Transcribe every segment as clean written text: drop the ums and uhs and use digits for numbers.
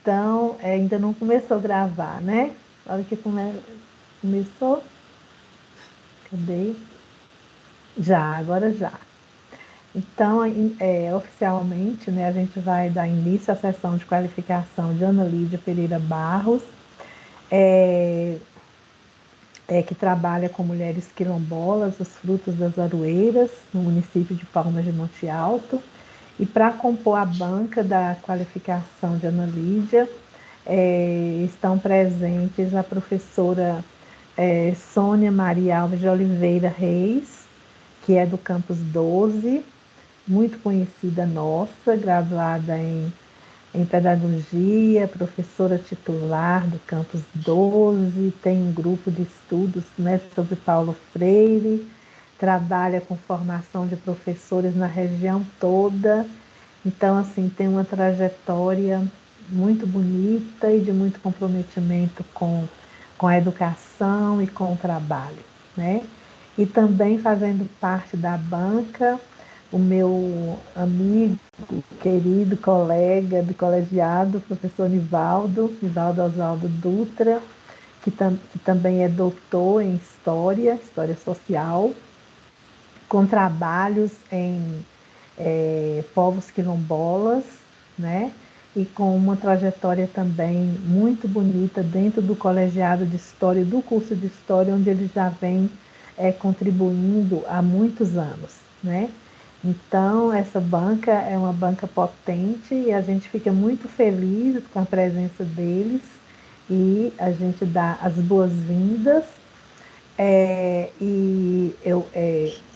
Então, ainda não começou a gravar, né? A hora que começou, cadê? Já, agora já. Então, oficialmente, né, a gente vai dar início à sessão de qualificação de Ana Lídia Pereira Barros, é, que trabalha com mulheres quilombolas, os frutos das aroeiras, no município de Palmas de Monte Alto. E para compor a banca da qualificação de Ana Lídia, estão presentes a professora Sônia Maria Alves de Oliveira Reis, que é do Campus 12, muito conhecida nossa, graduada em pedagogia, professora titular do Campus 12, tem um grupo de estudos, né, sobre Paulo Freire, trabalha com formação de professores na região toda. Então, assim, tem uma trajetória muito bonita e de muito comprometimento com a educação e com o trabalho, né? E também fazendo parte da banca, o meu amigo, querido colega de colegiado, professor Nivaldo Oswaldo Dutra, que também é doutor em História Social, com trabalhos em povos quilombolas, né? E com uma trajetória também muito bonita dentro do colegiado de História, do curso de História, onde ele já vem contribuindo há muitos anos, né? Então, essa banca é uma banca potente e a gente fica muito feliz com a presença deles e a gente dá as boas-vindas.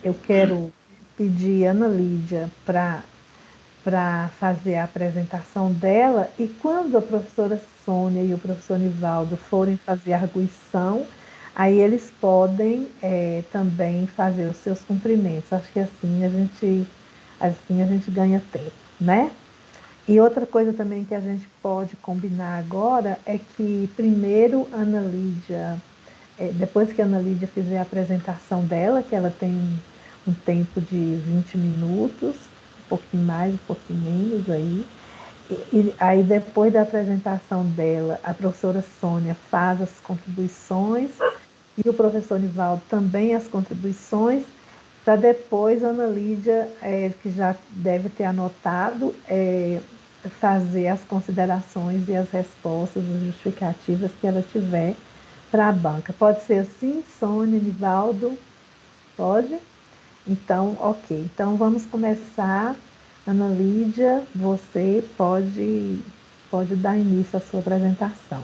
Eu quero pedir a Ana Lídia para fazer a apresentação dela, e quando a professora Sônia e o professor Nivaldo forem fazer a arguição, aí eles podem também fazer os seus cumprimentos. Acho que assim a gente ganha tempo, né? E outra coisa também que a gente pode combinar agora é que primeiro Ana Lídia, depois que a Ana Lídia fizer a apresentação dela, que ela tem um tempo de 20 minutos, um pouquinho mais, um pouquinho menos aí. E aí, depois da apresentação dela, a professora Sônia faz as contribuições e o professor Nivaldo também as contribuições, para depois a Ana Lídia, que já deve ter anotado, fazer as considerações e as respostas, as justificativas que ela tiver para a banca. Pode ser assim, Sônia, Nivaldo? Pode? Então, ok. Então, vamos começar. Ana Lídia, você pode dar início à sua apresentação.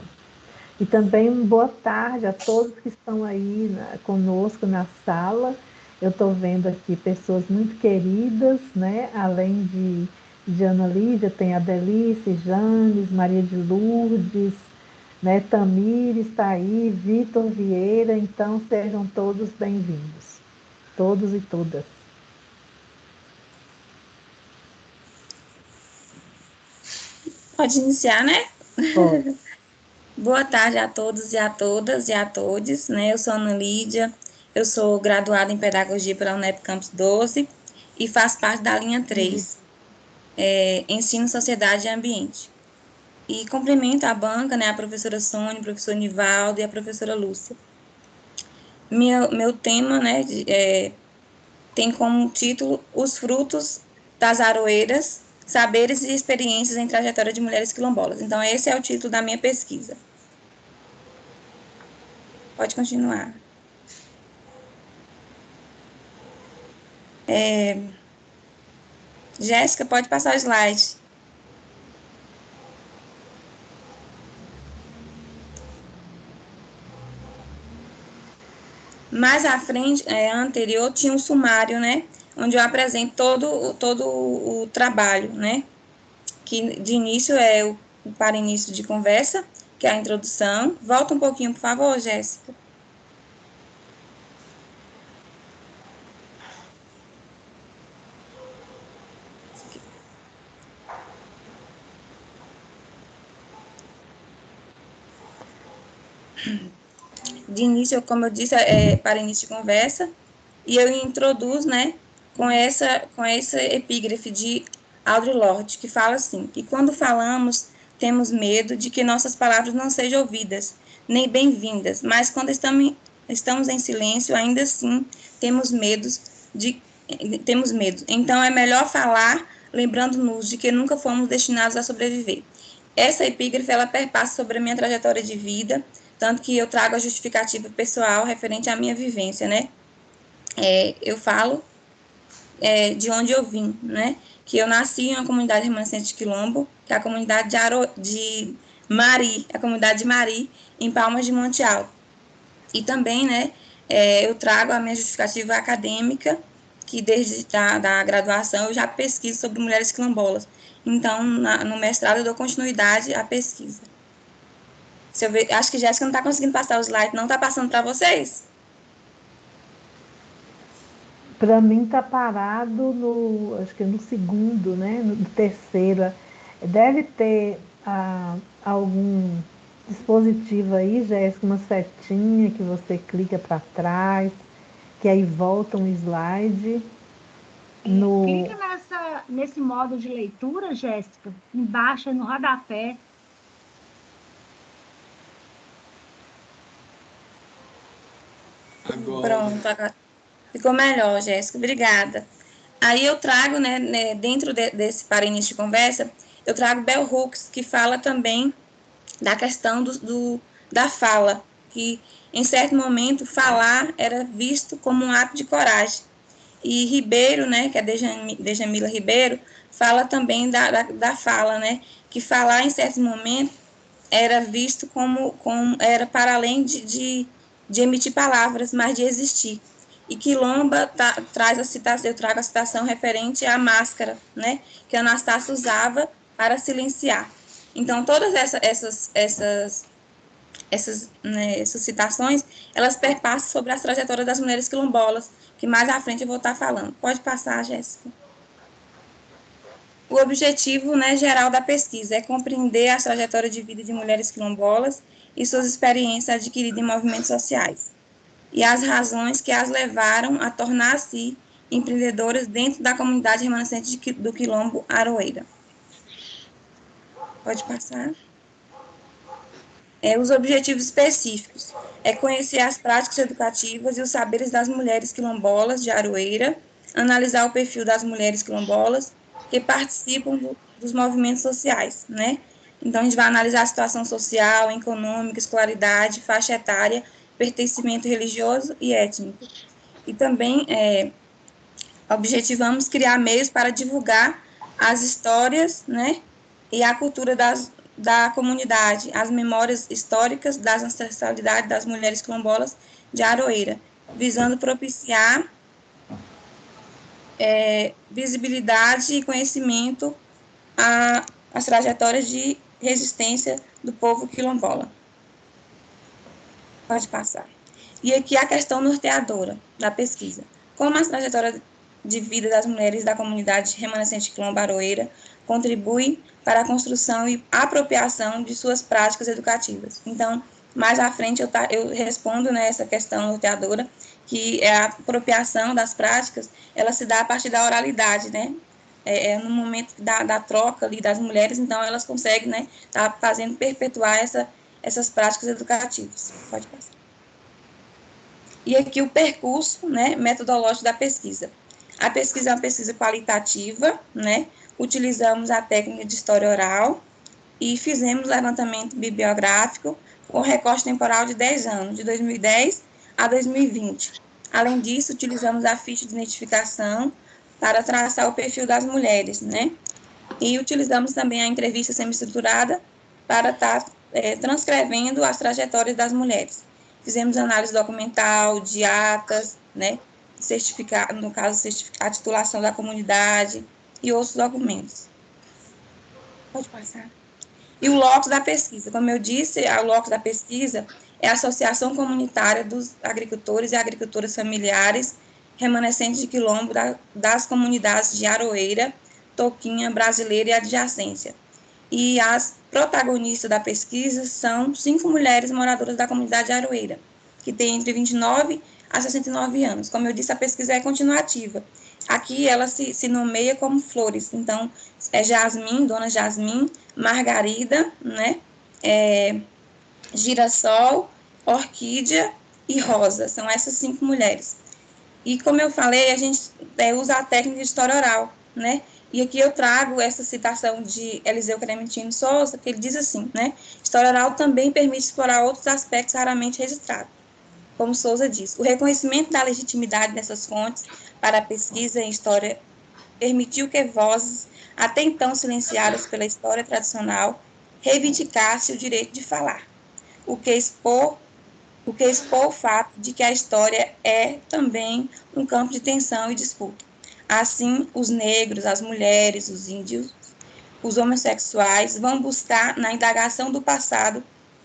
E também boa tarde a todos que estão aí conosco na sala. Eu estou vendo aqui pessoas muito queridas, né? Além de Ana Lídia, tem a Delice, Janes, Maria de Lourdes, né? Tamires está aí, Vitor Vieira. Então, sejam todos bem-vindos, todos e todas. Pode iniciar, né? Pode. Boa tarde a todos e a todas e a todos, né? Eu sou Ana Lídia, eu sou graduada em Pedagogia pela UNEP Campus 12 e faço parte da linha 3, Ensino, Sociedade e Ambiente. E cumprimento a banca, né? A professora Sônia, o professor Nivaldo e a professora Lúcia. Meu tema, né? Tem como título Os Frutos das Aroeiras, Saberes e Experiências em Trajetória de Mulheres Quilombolas. Então, esse é o título da minha pesquisa. Pode continuar. Jéssica, pode passar o slide. Mais à frente, anterior, tinha um sumário, né? Onde eu apresento todo o trabalho, né? Que de início é o para início de conversa, que é a introdução. Volta um pouquinho, por favor, Jéssica. De início, como eu disse, é para início de conversa, e eu introduzo, né, com essa epígrafe de Audre Lorde, que fala assim, que quando falamos temos medo de que nossas palavras não sejam ouvidas, nem bem-vindas, mas quando estamos em silêncio, ainda assim temos medo. Então, é melhor falar, lembrando-nos de que nunca fomos destinados a sobreviver. Essa epígrafe, ela perpassa sobre a minha trajetória de vida, tanto que eu trago a justificativa pessoal referente à minha vivência, né? Eu falo de onde eu vim, né? Que eu nasci em uma comunidade remanescente de Quilombo, que é a comunidade de Mari, a comunidade de Mari, em Palmas de Monte Alto. E também, né, eu trago a minha justificativa acadêmica, que desde da graduação eu já pesquiso sobre mulheres quilombolas. Então, no mestrado eu dou continuidade à pesquisa. Acho que Jéssica não está conseguindo passar o slide, não está passando para vocês? Para mim está parado acho que no segundo, né? No terceiro. Deve ter algum dispositivo aí, Jéssica, uma setinha que você clica para trás, que aí volta um slide. Clica nesse modo de leitura, Jéssica, embaixo no rodapé. Pronto, agora ficou melhor, Jéssica, obrigada. Aí eu trago, né dentro desse parênteses de conversa, eu trago Bell Hooks, que fala também da questão da fala, que em certo momento falar era visto como um ato de coragem. E Ribeiro, né, que é Djamila Ribeiro, fala também da fala, né, que falar em certo momento era visto como era para além de emitir palavras, mas de existir. E Quilomba traz a citação, eu trago a citação referente à máscara, né, que Anastácio usava para silenciar. Então, todas essas citações, elas perpassam sobre as trajetórias das mulheres quilombolas, que mais à frente eu vou estar falando. Pode passar, Jéssica. O objetivo, né, geral da pesquisa é compreender a trajetória de vida de mulheres quilombolas e suas experiências adquiridas em movimentos sociais, e as razões que as levaram a tornar-se empreendedoras dentro da comunidade remanescente do Quilombo Aroeira. Pode passar. Os objetivos específicos é conhecer as práticas educativas e os saberes das mulheres quilombolas de Aroeira, analisar o perfil das mulheres quilombolas que participam dos movimentos sociais, né? Então, a gente vai analisar a situação social, econômica, escolaridade, faixa etária, pertencimento religioso e étnico. E também objetivamos criar meios para divulgar as histórias, né, e a cultura da comunidade, as memórias históricas das ancestralidades das mulheres quilombolas de Aroeira, visando propiciar visibilidade e conhecimento às trajetórias de resistência do povo quilombola. Pode passar. E aqui a questão norteadora da pesquisa. Como as trajetórias de vida das mulheres da comunidade remanescente Quilombo Aroeira contribuem para a construção e apropriação de suas práticas educativas. Então, mais à frente eu respondo nessa questão norteadora, que a apropriação das práticas, ela se dá a partir da oralidade, né? No momento da troca ali das mulheres, então elas conseguem, né, tá fazendo perpetuar essas práticas educativas. Pode passar. E aqui o percurso, né, metodológico da pesquisa. A pesquisa é uma pesquisa qualitativa, né, utilizamos a técnica de história oral e fizemos levantamento bibliográfico com recorte temporal de 10 anos, de 2010 a 2020. Além disso, utilizamos a ficha de identificação para traçar o perfil das mulheres, né, e utilizamos também a entrevista semi-estruturada para estar transcrevendo as trajetórias das mulheres. Fizemos análise documental, de atas, né, no caso, a titulação da comunidade e outros documentos. Pode passar. E o locus da pesquisa, como eu disse, o locus da pesquisa é a Associação Comunitária dos Agricultores e Agricultoras Familiares Remanescentes de Quilombo das comunidades de Aroeira, Toquinha, Brasileira e adjacência. E as protagonistas da pesquisa são 5 mulheres moradoras da comunidade de Aroeira, que têm entre 29 a 69 anos. Como eu disse, a pesquisa é continuativa. Aqui ela se nomeia como flores. Então, é Jasmim, Dona Jasmim, Margarida, né? Girassol, Orquídea e Rosa. São essas 5 mulheres. E como eu falei, a gente usa a técnica de história oral, né? E aqui eu trago essa citação de Eliseu Clementino Souza, que ele diz assim, né? História oral também permite explorar outros aspectos raramente registrados. Como Souza diz, o reconhecimento da legitimidade dessas fontes para a pesquisa em história permitiu que vozes, até então silenciadas pela história tradicional, reivindicassem o direito de falar, o que expor o fato de que a história é também um campo de tensão e disputa. Assim, os negros, as mulheres, os índios, os homossexuais vão buscar na indagação do passado,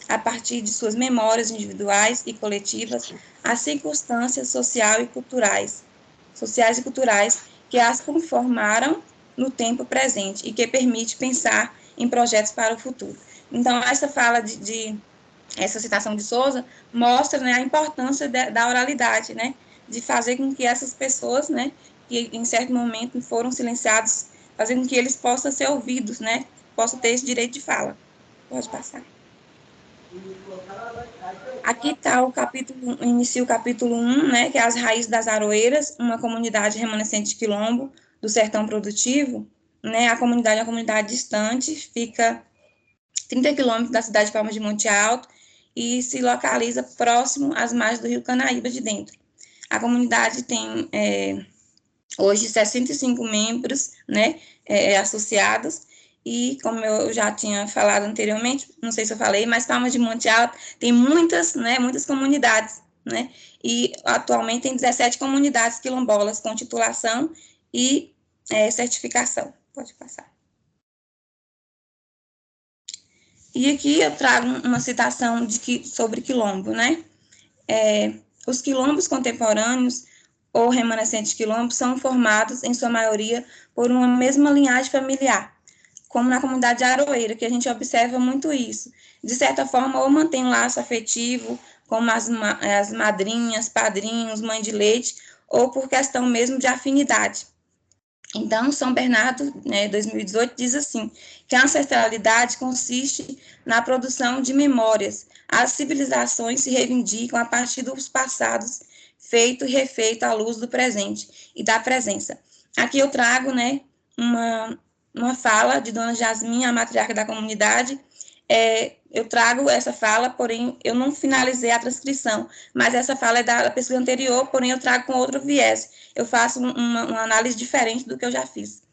a partir de suas memórias individuais e coletivas, as circunstâncias sociais e culturais que as conformaram no tempo presente e que permite pensar em projetos para o futuro. Então, essa fala essa citação de Souza mostra, né, a importância da oralidade, né, de fazer com que essas pessoas, né, que em certo momento foram silenciados, fazer com que eles possam ser ouvidos, né, possam ter esse direito de fala. Pode passar. Aqui está o capítulo, inicia o capítulo 1, né, que é as raízes das Aroeiras, uma comunidade remanescente de quilombo do sertão produtivo, né, a comunidade é uma comunidade distante, fica 30 quilômetros da cidade de Palmas de Monte Alto e se localiza próximo às margens do rio Canaíba de Dentro. A comunidade tem hoje 65 membros, né, associados, e como eu já tinha falado anteriormente, não sei se eu falei, mas Palmas de Monte Alto tem muitas comunidades, né, e atualmente tem 17 comunidades quilombolas com titulação e certificação. Pode passar. E aqui eu trago uma citação sobre quilombo, né? Os quilombos contemporâneos ou remanescentes quilombos são formados, em sua maioria, por uma mesma linhagem familiar, como na comunidade de Aroeira, que a gente observa muito isso. De certa forma, ou mantém um laço afetivo, como as madrinhas, padrinhos, mãe de leite, ou por questão mesmo de afinidade. Então, São Bernardo, 2018, diz assim, que a ancestralidade consiste na produção de memórias. As civilizações se reivindicam a partir dos passados, feito e refeito à luz do presente e da presença. Aqui eu trago, uma fala de Dona Jasmim, a matriarca da comunidade. Eu trago essa fala, porém, eu não finalizei a transcrição, mas essa fala é da pesquisa anterior, porém, eu trago com outro viés. Eu faço uma análise diferente do que eu já fiz.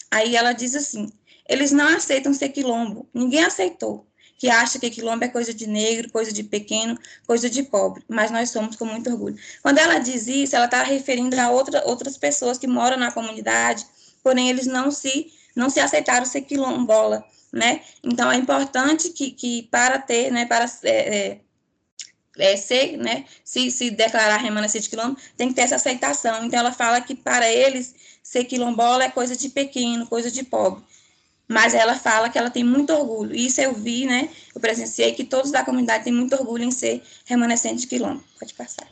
Aí ela diz assim, eles não aceitam ser quilombo, ninguém aceitou, que acha que quilombo é coisa de negro, coisa de pequeno, coisa de pobre, mas nós somos com muito orgulho. Quando ela diz isso, ela está referindo a outras pessoas que moram na comunidade, porém, eles não se aceitaram ser quilombola, né? Então, é importante que para ter, né, para ser, né, se declarar remanescente de quilombo, tem que ter essa aceitação. Então, ela fala que para eles, ser quilombola é coisa de pequeno, coisa de pobre. Mas ela fala que ela tem muito orgulho. E isso eu vi, né, eu presenciei que todos da comunidade têm muito orgulho em ser remanescente de quilombo. Pode passar.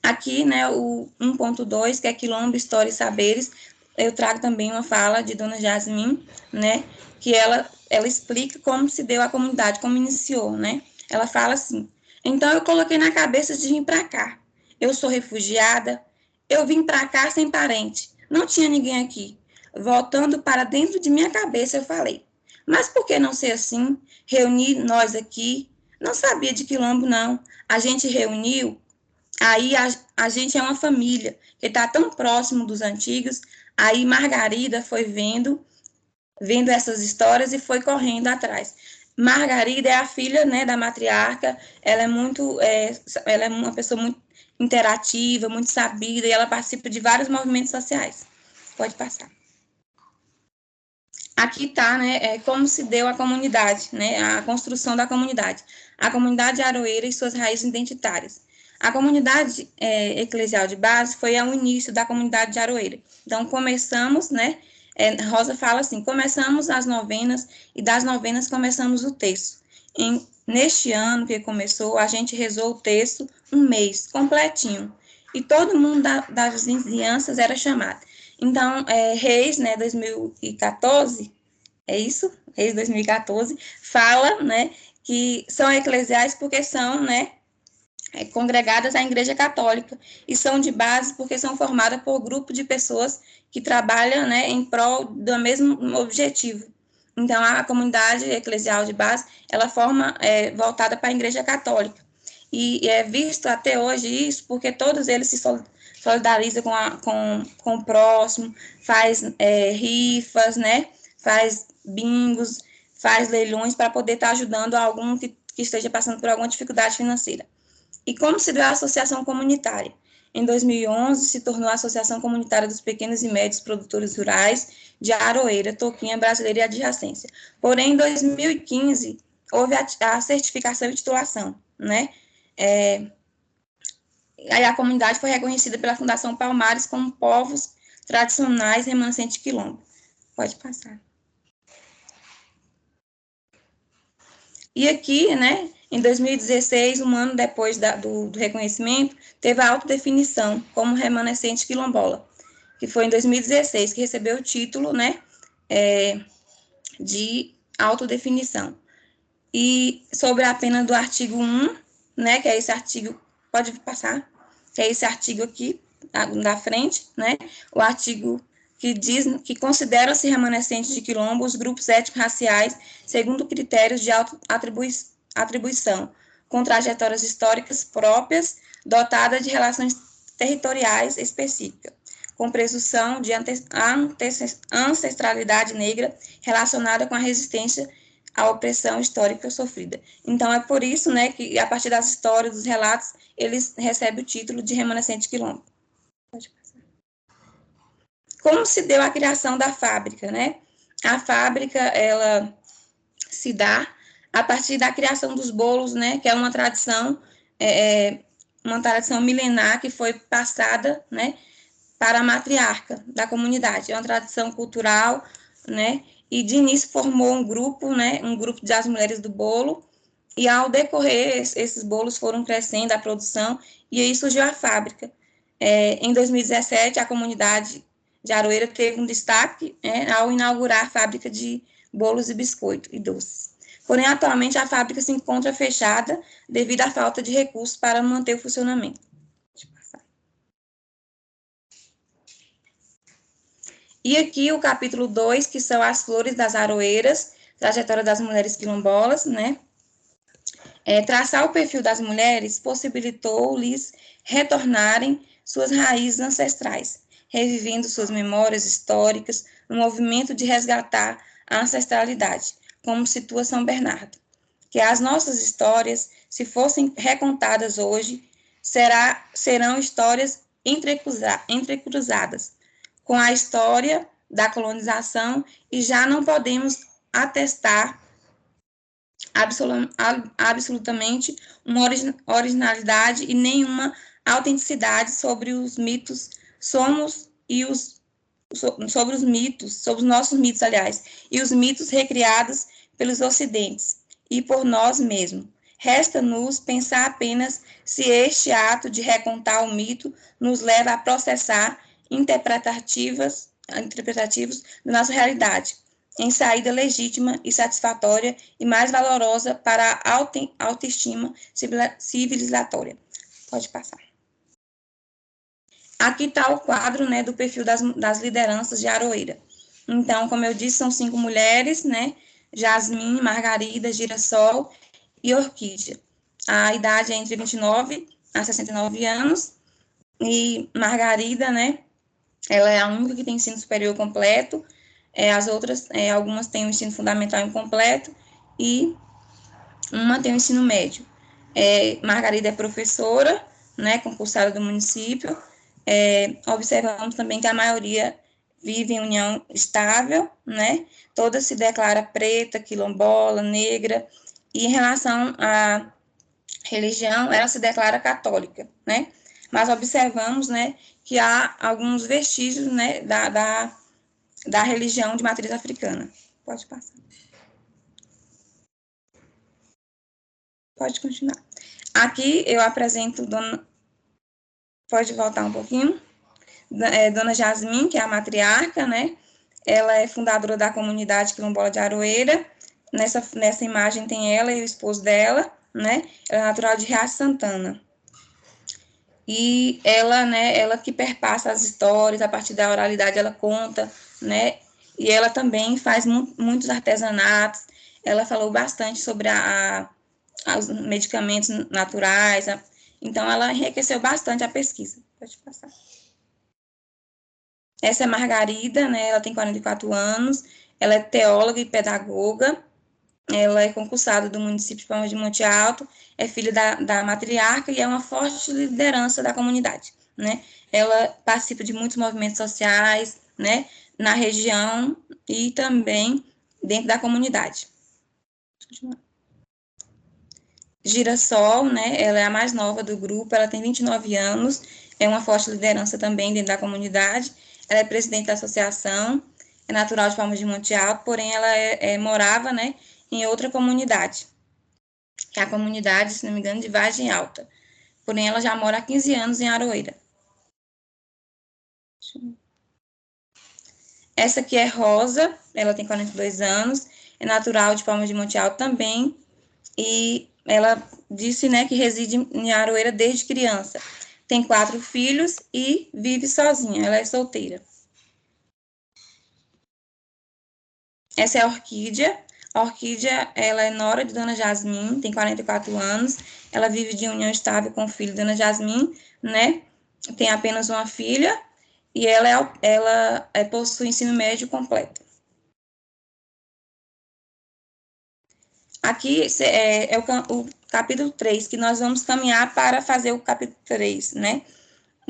Aqui, né, o 1.2, que é Quilombo, História e Saberes, eu trago também uma fala de Dona Jasmim, né, que ela explica como se deu a comunidade, como iniciou, né. Ela fala assim, então eu coloquei na cabeça de vir para cá. Eu sou refugiada, eu vim para cá sem parente, não tinha ninguém aqui. Voltando para dentro de minha cabeça, eu falei, mas por que não ser assim? Reunir nós aqui, não sabia de quilombo, não. A gente reuniu. Aí a gente é uma família que está tão próximo dos antigos. Aí Margarida foi vendo essas histórias e foi correndo atrás. Margarida é a filha, né, da matriarca. Ela é uma pessoa muito interativa, muito sabida, e ela participa de vários movimentos sociais. Pode passar. Aqui está, né, como se deu a comunidade, né, a construção da comunidade. A comunidade Aroeira e suas raízes identitárias. A comunidade eclesial de base foi ao início da comunidade de Aroeira. Então, começamos, né, Rosa fala assim, começamos as novenas e das novenas começamos o terço. Neste ano que começou, a gente rezou o texto um mês completinho, e todo mundo das vizinhanças era chamado. Então, Reis, né, 2014, é isso? Reis 2014, fala, né, que são eclesiais porque são, né, congregadas à Igreja Católica, e são de base porque são formadas por grupo de pessoas que trabalham, né, em prol do mesmo objetivo. Então, a comunidade eclesial de base, ela forma voltada para a Igreja Católica. E é visto até hoje isso porque todos eles se solidarizam com o próximo, faz rifas, né, faz bingos, faz leilões para poder estar ajudando algum que esteja passando por alguma dificuldade financeira. E como se deu a associação comunitária? Em 2011, se tornou a Associação Comunitária dos Pequenos e Médios Produtores Rurais de Aroeira, Toquinha, Brasileira e Adjacência. Porém, em 2015, houve a certificação e titulação, né? Aí a comunidade foi reconhecida pela Fundação Palmares como povos tradicionais remanescentes de quilombo. Pode passar. E aqui, né, em 2016, um ano depois do reconhecimento, teve a autodefinição como remanescente quilombola, que foi em 2016 que recebeu o título, né, de autodefinição. E sobre a pena do artigo 1, né, que é esse artigo, pode passar, que é esse artigo aqui, na frente, né, o artigo que diz que consideram-se remanescentes de quilombo os grupos étnico-raciais segundo critérios de atribuição, com trajetórias históricas próprias, dotadas de relações territoriais específicas, com presunção de ancestralidade negra relacionada com a resistência à opressão histórica sofrida. Então, é por isso, né, que a partir das histórias, dos relatos, eles recebem o título de remanescente quilombo. Pode passar. Como se deu a criação da fábrica, né? A fábrica, ela se dá a partir da criação dos bolos, né, que é uma tradição milenar que foi passada, né, para a matriarca da comunidade. É uma tradição cultural, né, e de início formou um grupo, né, um grupo das mulheres do bolo, e ao decorrer, esses bolos foram crescendo, a produção, e aí surgiu a fábrica. Em 2017, a comunidade de Aroeira teve um destaque ao inaugurar a fábrica de bolos e biscoito e doces. Porém, atualmente, a fábrica se encontra fechada devido à falta de recursos para manter o funcionamento. E aqui o capítulo 2, que são as flores das aroeiras, trajetória das mulheres quilombolas, né? Traçar o perfil das mulheres possibilitou-lhes retornarem suas raízes ancestrais, revivendo suas memórias históricas no movimento de resgatar a ancestralidade, como situa São Bernardo. Que as nossas histórias, se fossem recontadas hoje, serão histórias entrecruzadas com a história da colonização e já não podemos atestar absolutamente uma originalidade e nenhuma autenticidade sobre os mitos sobre os mitos, sobre os nossos mitos, aliás, e os mitos recriados pelos ocidentes e por nós mesmos. Resta-nos pensar apenas se este ato de recontar o mito nos leva a processar interpretativos da nossa realidade, em saída legítima e satisfatória e mais valorosa para a autoestima civilizatória. Pode passar. Aqui está o quadro, né, do perfil das lideranças de Aroeira. Então, como eu disse, são 5 mulheres, né, Jasmine, Margarida, Girassol e Orquídea. A idade é entre 29 a 69 anos, e Margarida, né, ela é a única que tem ensino superior completo, as outras, algumas têm o ensino fundamental incompleto, e uma tem o ensino médio. Margarida é professora, né, concursada do município. Observamos também que a maioria vive em união estável, né, toda se declara preta, quilombola, negra, e em relação à religião, ela se declara católica, né, mas observamos, né, que há alguns vestígios, né, da religião de matriz africana. Pode passar. Pode continuar. Aqui eu apresento Dona... Pode voltar um pouquinho. Dona Jasmin, que é a matriarca, né? Ela é fundadora da comunidade quilombola de Aroeira. Nessa imagem tem ela e o esposo dela, né? Ela é natural de Riacho Santana. E ela, né, ela que perpassa as histórias, a partir da oralidade ela conta, né? E ela também faz muitos artesanatos. Ela falou bastante sobre os medicamentos naturais. Então, ela enriqueceu bastante a pesquisa. Pode passar. Essa é Margarida, né? Ela tem 44 anos. Ela é teóloga e pedagoga. Ela é concursada do município de Palmas de Monte Alto, é filha da matriarca e é uma forte liderança da comunidade, né? Ela participa de muitos movimentos sociais, né, na região e também dentro da comunidade. Girassol, né, ela é a mais nova do grupo, ela tem 29 anos, é uma forte liderança também dentro da comunidade, ela é presidente da associação, é natural de Palmas de Monte Alto, porém ela morava, né, em outra comunidade, que é a comunidade, se não me engano, de Vargem Alta. Porém, ela já mora há 15 anos em Aroeira. Essa aqui é Rosa, ela tem 42 anos, é natural de Palmas de Monte Alto também, e ela disse, né, que reside em Aroeira desde criança. Tem 4 filhos e vive sozinha, ela é solteira. Essa é a Orquídea. A Orquídea, ela é nora de Dona Jasmin, tem 44 anos, ela vive de união estável com o filho de Dona Jasmin, né? Tem apenas uma filha e ela possui ensino médio completo. Aqui é o capítulo 3, que nós vamos caminhar para fazer o capítulo 3, né?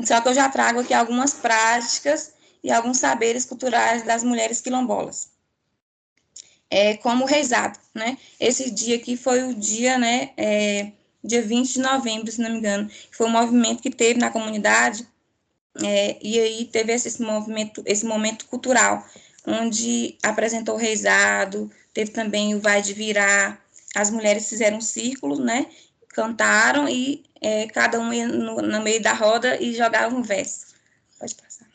Só que eu já trago aqui algumas práticas e alguns saberes culturais das mulheres quilombolas. Como o reisado, né? Esse dia aqui foi o dia, né, dia 20 de novembro, se não me engano, foi um movimento que teve na comunidade, e aí teve esse momento cultural, onde apresentou o reisado, teve também o vai de virar, as mulheres fizeram um círculo, né, cantaram e cada um ia no meio da roda e jogava um verso. Pode passar.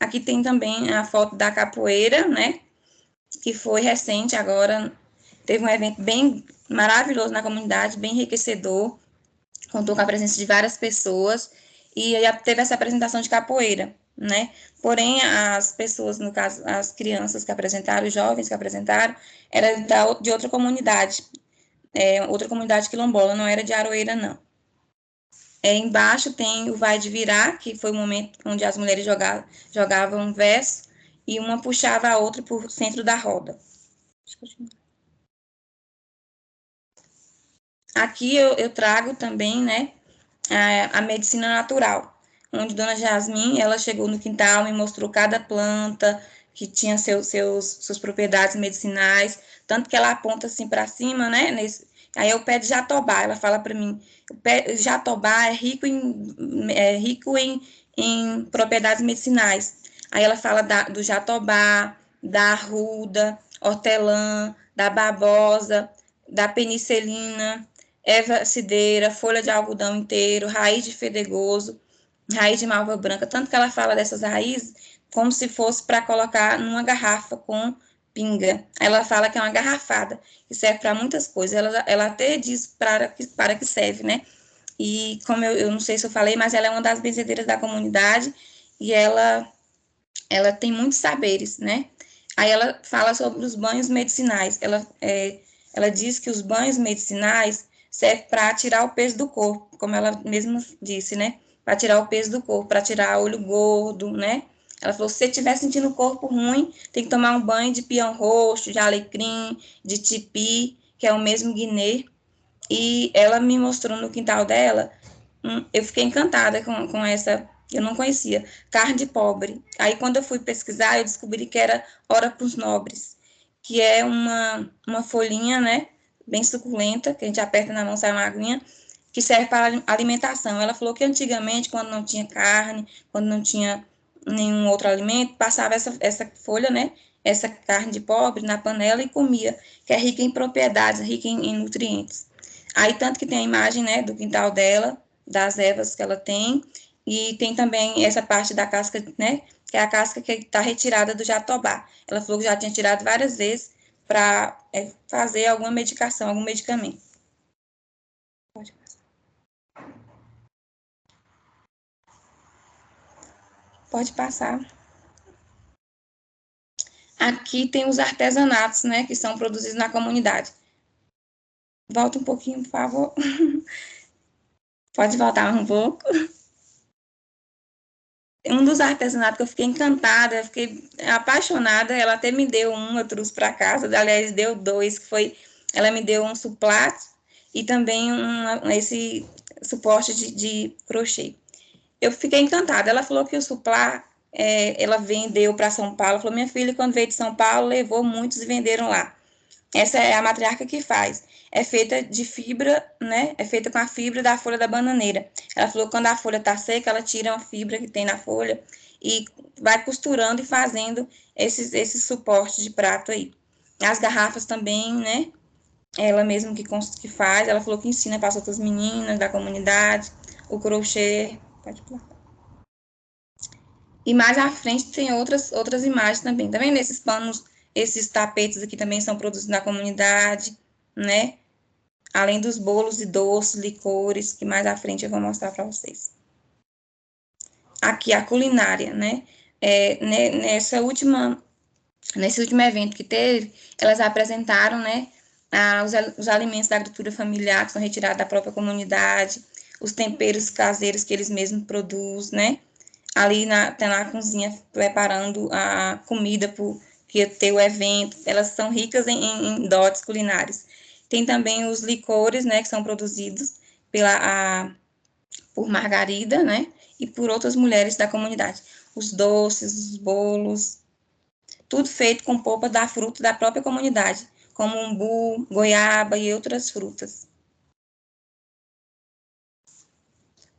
Aqui tem também a foto da capoeira, né, que foi recente agora, teve um evento bem maravilhoso na comunidade, bem enriquecedor, contou com a presença de várias pessoas, e aí teve essa apresentação de capoeira, né? Porém, as pessoas, no caso, as crianças que apresentaram, os jovens que apresentaram, era de outra comunidade quilombola, não era de Aroeira, não. Embaixo tem o vai de virar, que foi o momento onde as mulheres jogavam um verso, e uma puxava a outra por centro da roda. Aqui eu trago também, né, a medicina natural, onde Dona Jasmin, ela chegou no quintal, me mostrou cada planta que tinha suas propriedades medicinais, tanto que ela aponta assim para cima, né, aí é o pé de jatobá, ela fala para mim, o pé de jatobá é rico em propriedades medicinais. Aí ela fala do jatobá, da arruda, hortelã, da babosa, da penicilina, erva cideira, folha de algodão inteiro, raiz de fedegoso, raiz de malva branca, tanto que ela fala dessas raízes como se fosse para colocar numa garrafa com pinga. Ela fala que é uma garrafada, que serve para muitas coisas. Ela até diz para que serve, né? E como eu não sei se eu falei, mas ela é uma das benzedeiras da comunidade e ela tem muitos saberes, né? Aí ela fala sobre os banhos medicinais. Ela diz que os banhos medicinais servem para tirar o peso do corpo, como ela mesma disse, né? Para tirar o peso do corpo, para tirar olho gordo, né? Ela falou, se você estiver sentindo o corpo ruim, tem que tomar um banho de peão roxo, de alecrim, de tipi, que é o mesmo guinê. E ela me mostrou no quintal dela, eu fiquei encantada com essa, eu não conhecia, carne de pobre. Aí, quando eu fui pesquisar, eu descobri que era ora pros nobres, que é uma folhinha, né, bem suculenta, que a gente aperta na mão, sai uma aguinha, que serve para alimentação. Ela falou que antigamente, quando não tinha carne, quando não tinha nenhum outro alimento, passava essa folha, né, essa carne de pobre na panela e comia, que é rica em propriedades, rica em nutrientes. Aí, tanto que tem a imagem, né, do quintal dela, das ervas que ela tem, e tem também essa parte da casca, né, que é a casca que está retirada do jatobá. Ela falou que já tinha tirado várias vezes para fazer alguma medicação, algum medicamento. Pode passar. Pode passar. Aqui tem os artesanatos, né, que são produzidos na comunidade. Volta um pouquinho, por favor. Pode voltar um pouco. Um dos artesanatos que eu fiquei encantada, eu fiquei apaixonada, ela até me deu um, eu trouxe para casa, aliás, deu dois, que foi, ela me deu um suplá e também esse suporte de crochê. Eu fiquei encantada, ela falou que o suplá, ela vendeu para São Paulo, falou, minha filha, quando veio de São Paulo, levou muitos e venderam lá. Essa é a matriarca que faz. É feita de fibra, né? É feita com a fibra da folha da bananeira. Ela falou que quando a folha tá seca, ela tira a fibra que tem na folha e vai costurando e fazendo esses suportes de prato aí. As garrafas também, né? Ela mesma que faz. Ela falou que ensina para as outras meninas da comunidade, o crochê. Pode pular. E mais à frente tem outras imagens também. Tá vendo esses panos, esses tapetes aqui também são produzidos na comunidade, né? Além dos bolos e doces, licores, que mais à frente eu vou mostrar para vocês. Aqui a culinária, né? Nesse último evento que teve, elas apresentaram, né, os alimentos da agricultura familiar, que são retirados da própria comunidade, os temperos caseiros que eles mesmos produzem, né? Ali na cozinha preparando a comida que ia ter o evento. Elas são ricas em dotes culinários. Tem também os licores, né, que são produzidos por Margarida, né, e por outras mulheres da comunidade. Os doces, os bolos, tudo feito com polpa da fruta da própria comunidade, como umbu, goiaba e outras frutas.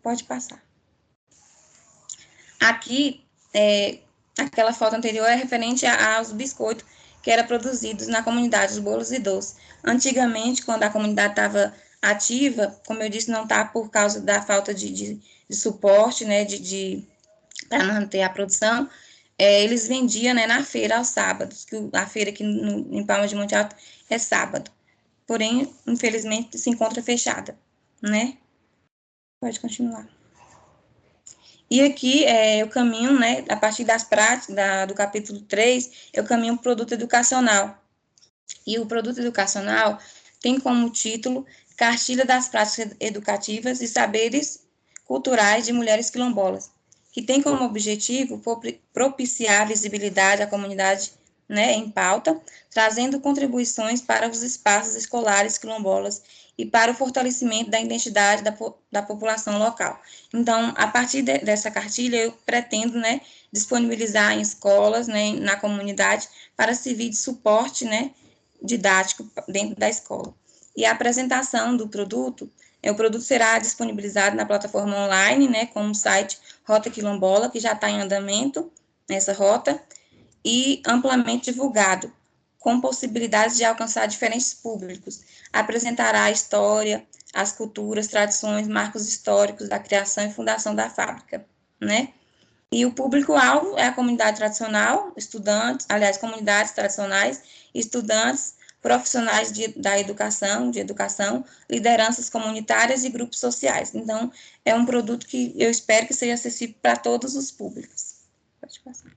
Pode passar. Aqui, aquela foto anterior é referente aos biscoitos que eram produzidos na comunidade, os bolos e doces. Antigamente, quando a comunidade estava ativa, como eu disse, não está por causa da falta de suporte, né, para manter a produção, eles vendiam, né, na feira aos sábados, que a feira aqui em Palma de Monte Alto é sábado. Porém, infelizmente, se encontra fechada, né? Pode continuar. E aqui eu caminho, né, a partir das práticas, do capítulo 3, eu caminho para o produto educacional. E o produto educacional tem como título Cartilha das Práticas Educativas e Saberes Culturais de Mulheres Quilombolas, que tem como objetivo propiciar a visibilidade à comunidade, né, em pauta, trazendo contribuições para os espaços escolares quilombolas e para o fortalecimento da identidade da população local. Então, a partir dessa cartilha, eu pretendo, né, disponibilizar em escolas, né, na comunidade, para servir de suporte, né, didático dentro da escola. E a apresentação do produto, o produto será disponibilizado na plataforma online, né, como o site Rota Quilombola, que já está em andamento, nessa rota, e amplamente divulgado, com possibilidades de alcançar diferentes públicos. Apresentará a história, as culturas, tradições, marcos históricos da criação e fundação da fábrica, né? E o público-alvo é a comunidade tradicional, estudantes, aliás, comunidades tradicionais, estudantes, profissionais da educação, lideranças comunitárias e grupos sociais. Então, é um produto que eu espero que seja acessível para todos os públicos. Pode passar.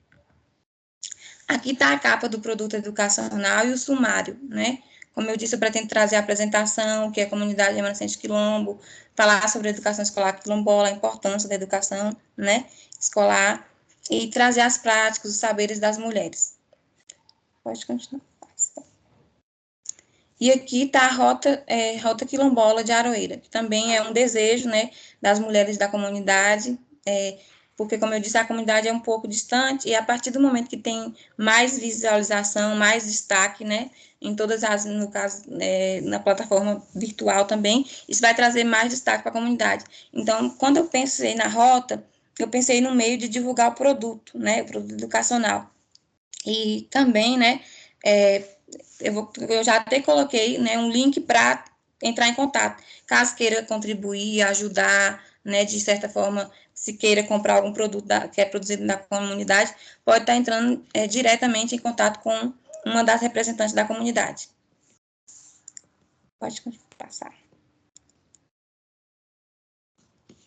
Aqui está a capa do produto educacional e o sumário, né? Como eu disse, eu pretendo trazer a apresentação, o que é a comunidade remanescente quilombo, falar sobre a educação escolar quilombola, a importância da educação, né, escolar, e trazer as práticas, os saberes das mulheres. Pode continuar. E aqui está a Rota Quilombola de Aroeira, que também é um desejo, né, das mulheres da comunidade, porque, como eu disse, a comunidade é um pouco distante, e a partir do momento que tem mais visualização, mais destaque, né, em todas as, no caso, na plataforma virtual também, isso vai trazer mais destaque para a comunidade. Então, quando eu pensei na rota, eu pensei no meio de divulgar o produto, né, o produto educacional. E também, né, eu já até coloquei, né, um link para entrar em contato, caso queira contribuir, ajudar, né, de certa forma, se queira comprar algum produto que é produzido na comunidade, pode estar entrando diretamente em contato com uma das representantes da comunidade. Pode passar.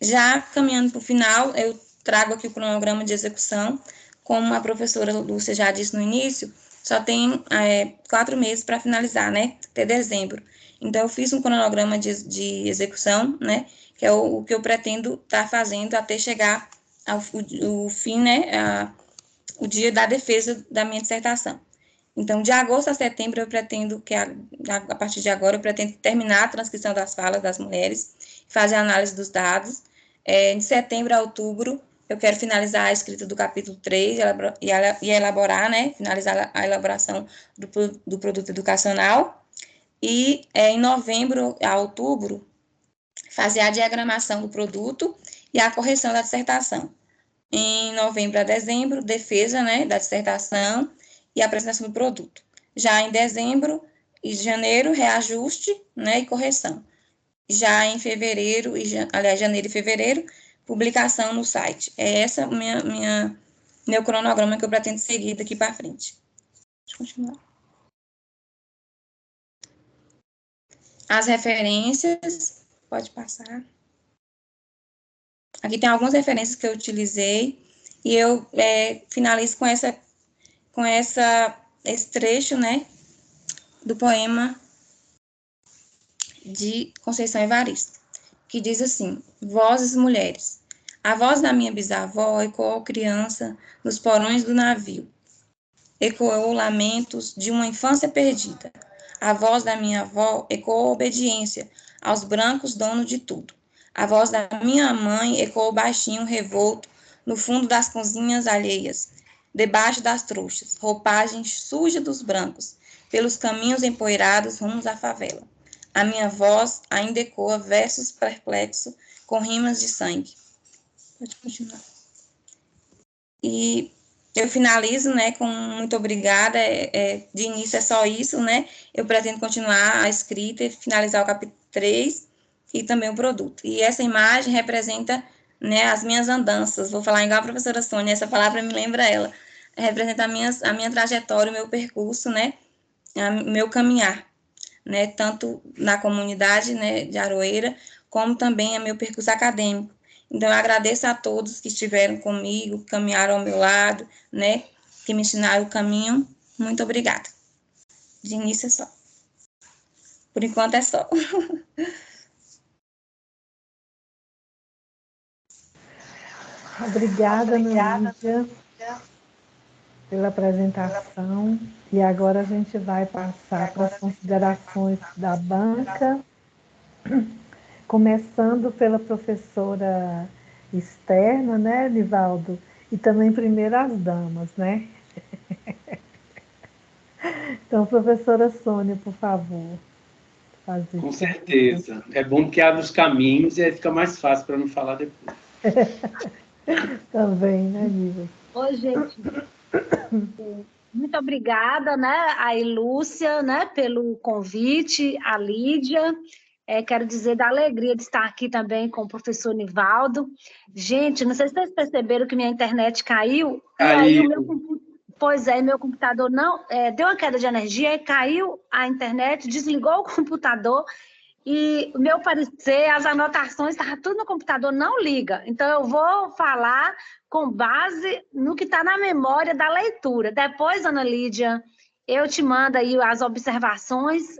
Já caminhando para o final, eu trago aqui o cronograma de execução. Como a professora Lúcia já disse no início, só tem 4 meses para finalizar, né? Até dezembro. Então, eu fiz um cronograma de execução, né? Que é o que eu pretendo estar fazendo até chegar ao fim, né? O dia da defesa da minha dissertação. Então, de agosto a setembro, eu pretendo que, a partir de agora, eu pretendo terminar a transcrição das falas das mulheres, fazer a análise dos dados. De setembro a outubro, eu quero finalizar a escrita do capítulo 3 e elaborar, né, finalizar a elaboração do produto educacional. E em novembro a outubro, fazer a diagramação do produto e a correção da dissertação. Em novembro a dezembro, defesa, né, da dissertação e apresentação do produto. Já em dezembro e janeiro, reajuste, né, e correção. Já em fevereiro, janeiro e fevereiro, publicação no site. É essa meu cronograma que eu pretendo seguir daqui para frente. Deixa eu continuar. As referências, pode passar. Aqui tem algumas referências que eu utilizei e eu finalizo com esse trecho, né, do poema de Conceição Evaristo, que diz assim: Vozes mulheres, a voz da minha bisavó ecoou criança nos porões do navio, ecoou lamentos de uma infância perdida. A voz da minha avó ecoou obediência aos brancos donos de tudo. A voz da minha mãe ecoou baixinho, revolto, no fundo das cozinhas alheias, debaixo das trouxas, roupagem suja dos brancos, pelos caminhos empoeirados rumos à favela. A minha voz ainda ecoa versos perplexos com rimas de sangue. Pode continuar. E eu finalizo, né, com muito obrigada. De início é só isso, né? Eu pretendo continuar a escrita e finalizar o capítulo 3 e também o produto. E essa imagem representa, né, as minhas andanças. Vou falar igual a professora Sônia, essa palavra me lembra ela. Representa a minha trajetória, o meu percurso, né? O meu caminhar, né? Tanto na comunidade, né, de Aroeira, como também o meu percurso acadêmico. Então, eu agradeço a todos que estiveram comigo, que caminharam ao meu lado, né, que me ensinaram o caminho. Muito obrigada. De início é só. Por enquanto é só. Obrigada, Lídia, pela apresentação. E agora a gente vai passar para as considerações da banca, começando pela professora externa, né, Nivaldo? E também primeiro as damas, né? Então, professora Sônia, por favor. Com certeza. É bom que abre os caminhos e aí fica mais fácil para não falar depois. Também, né, Nívia? Oi, gente. Muito obrigada, né, a Lúcia, né, pelo convite, a Lídia. Quero dizer da alegria de estar aqui também com o professor Nivaldo. Gente, não sei se vocês perceberam que minha internet caiu. E aí meu computador não deu uma queda de energia, e caiu a internet, desligou o computador. E o meu parecer, as anotações, estava tudo no computador, não liga. Então, eu vou falar com base no que está na memória da leitura. Depois, Ana Lídia, eu te mando aí as observações,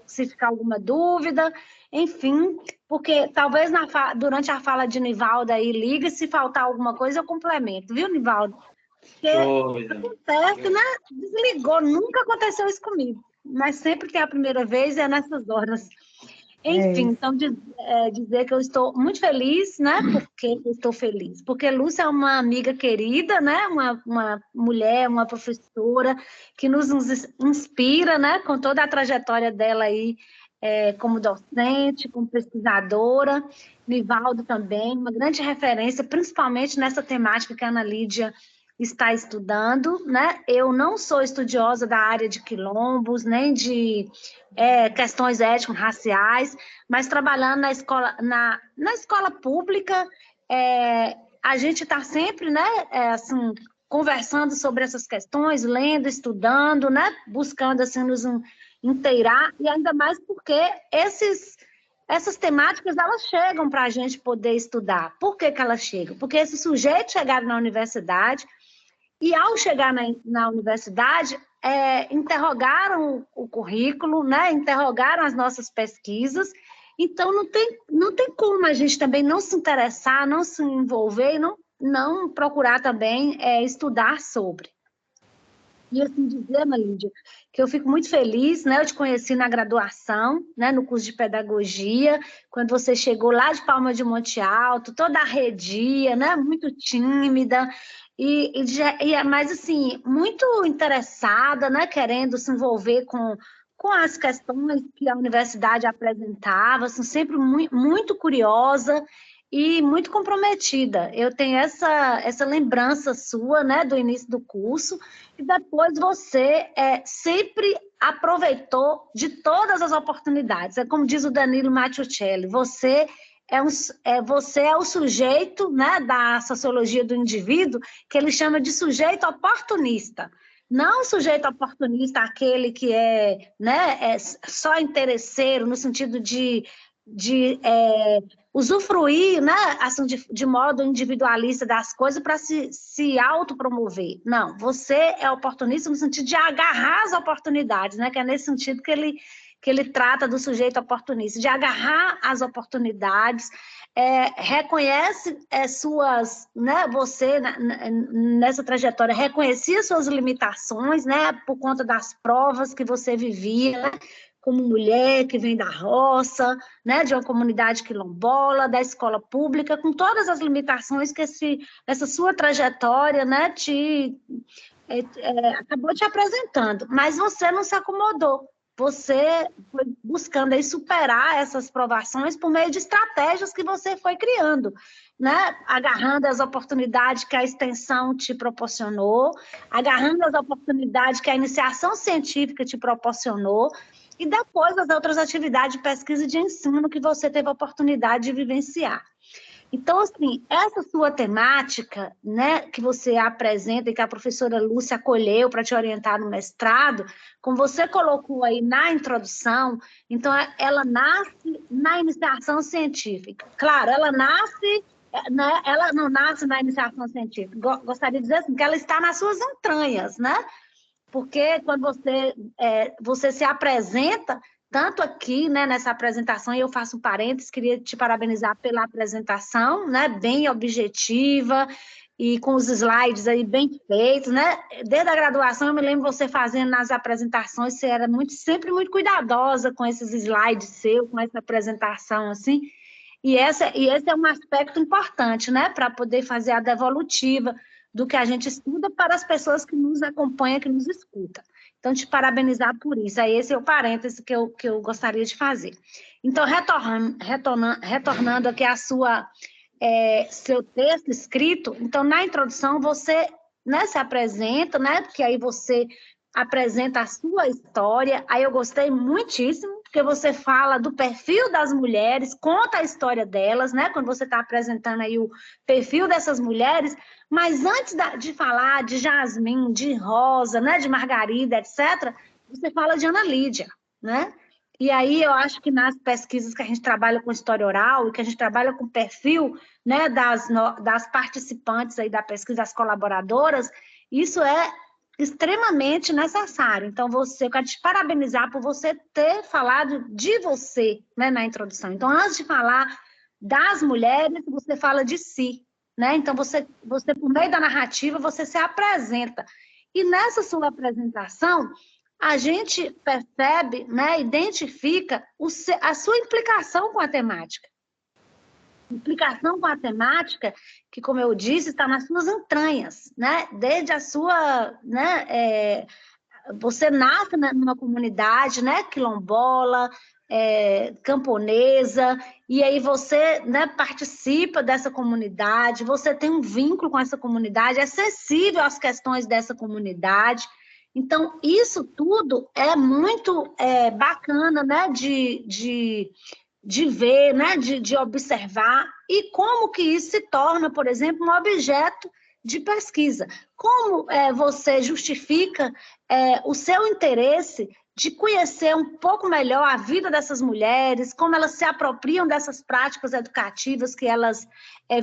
se ficar alguma dúvida, enfim, porque talvez durante a fala de Nivaldo aí, liga, se faltar alguma coisa, eu complemento, viu, Nivaldo? Porque acontece, né? Desligou, nunca aconteceu isso comigo, mas sempre que é a primeira vez, é nessas horas. Enfim, então dizer que eu estou muito feliz, né? Por que eu estou feliz? Porque Lúcia é uma amiga querida, né? Uma mulher, uma professora que nos inspira, né? Com toda a trajetória dela aí como docente, como pesquisadora, Nivaldo também, uma grande referência, principalmente nessa temática que a Ana Lídia está estudando, né? Eu não sou estudiosa da área de quilombos, nem de questões étnico-raciais, mas trabalhando na escola pública, a gente está sempre, né, assim, conversando sobre essas questões, lendo, estudando, né, buscando assim, nos inteirar, e ainda mais porque essas temáticas elas chegam para a gente poder estudar. Por que elas chegam? Porque esses sujeitos chegaram na universidade e, ao chegar na universidade, interrogaram o currículo, né? Interrogaram as nossas pesquisas. Então, não tem como a gente também não se interessar, não se envolver e não procurar também estudar sobre. E assim dizer, Ana Lídia, que eu fico muito feliz, né? Eu te conheci na graduação, né? No curso de pedagogia, quando você chegou lá de Palma de Monte Alto, toda arredia, né? Muito tímida, mas assim, muito interessada, né? Querendo se envolver com as questões que a universidade apresentava, assim, sempre muito curiosa e muito comprometida. Eu tenho essa lembrança sua, né? Do início do curso. E depois você sempre aproveitou de todas as oportunidades. É como diz o Danilo Mattiucelli, você é o sujeito, né, da sociologia do indivíduo, que ele chama de sujeito oportunista. Não o sujeito oportunista, aquele que né, só interesseiro, no sentido de usufruir, né, assim, de modo individualista das coisas para se autopromover. Não, você é oportunista no sentido de agarrar as oportunidades, né, que é nesse sentido que ele trata do sujeito oportunista, de agarrar as oportunidades, reconhece suas, né, você nessa trajetória reconhecia suas limitações, né, por conta das provas que você vivia, né, como mulher que vem da roça, né, de uma comunidade quilombola, da escola pública, com todas as limitações que essa sua trajetória, né, acabou te apresentando, mas você não se acomodou. Você foi buscando aí superar essas provações por meio de estratégias que você foi criando, né? Agarrando as oportunidades que a extensão te proporcionou, agarrando as oportunidades que a iniciação científica te proporcionou, e depois as outras atividades de pesquisa e de ensino que você teve a oportunidade de vivenciar. Então, assim, essa sua temática, né, que você apresenta e que a professora Lúcia acolheu para te orientar no mestrado, como você colocou aí na introdução, então ela nasce na iniciação científica. Claro, ela nasce, né, ela não nasce na iniciação científica. Gostaria de dizer assim, que ela está nas suas entranhas, né? Porque quando você se apresenta, tanto aqui, né, nessa apresentação, e eu faço um parênteses, queria te parabenizar pela apresentação, né, bem objetiva e com os slides aí bem feitos, né? Desde a graduação, eu me lembro você fazendo nas apresentações, você era sempre muito cuidadosa com esses slides seus, com essa apresentação, assim, e esse é um aspecto importante, né, para poder fazer a devolutiva do que a gente estuda para as pessoas que nos acompanham, que nos escutam. Então, te parabenizar por isso. Aí esse é o parêntese que eu gostaria de fazer. Então, retornando aqui a seu texto escrito, então, na introdução, você, né, se apresenta, né, porque aí você apresenta a sua história. Aí eu gostei muitíssimo, porque você fala do perfil das mulheres, conta a história delas, né, quando você está apresentando aí o perfil dessas mulheres, mas antes de falar de Jasmim, de Rosa, né, de Margarida, etc., você fala de Ana Lídia, né? E aí eu acho que nas pesquisas que a gente trabalha com história oral e que a gente trabalha com perfil, né, das participantes aí da pesquisa, das colaboradoras, isso é extremamente necessário. Então, eu quero te parabenizar por você ter falado de você, né, na introdução. Então, antes de falar das mulheres, você fala de si, né? Então, você, por meio da narrativa, você se apresenta. E nessa sua apresentação, a gente percebe, né, identifica a sua implicação com a temática. Implicação com a temática que, como eu disse, está nas suas entranhas, né? Desde a sua, né, você nasce numa comunidade, né, quilombola, camponesa, e aí você, né, participa dessa comunidade, você tem um vínculo com essa comunidade, é sensível às questões dessa comunidade. Então, isso tudo é muito bacana, né, de ver, né, de observar, e como que isso se torna, por exemplo, um objeto de pesquisa. Como você justifica o seu interesse de conhecer um pouco melhor a vida dessas mulheres, como elas se apropriam dessas práticas educativas que elas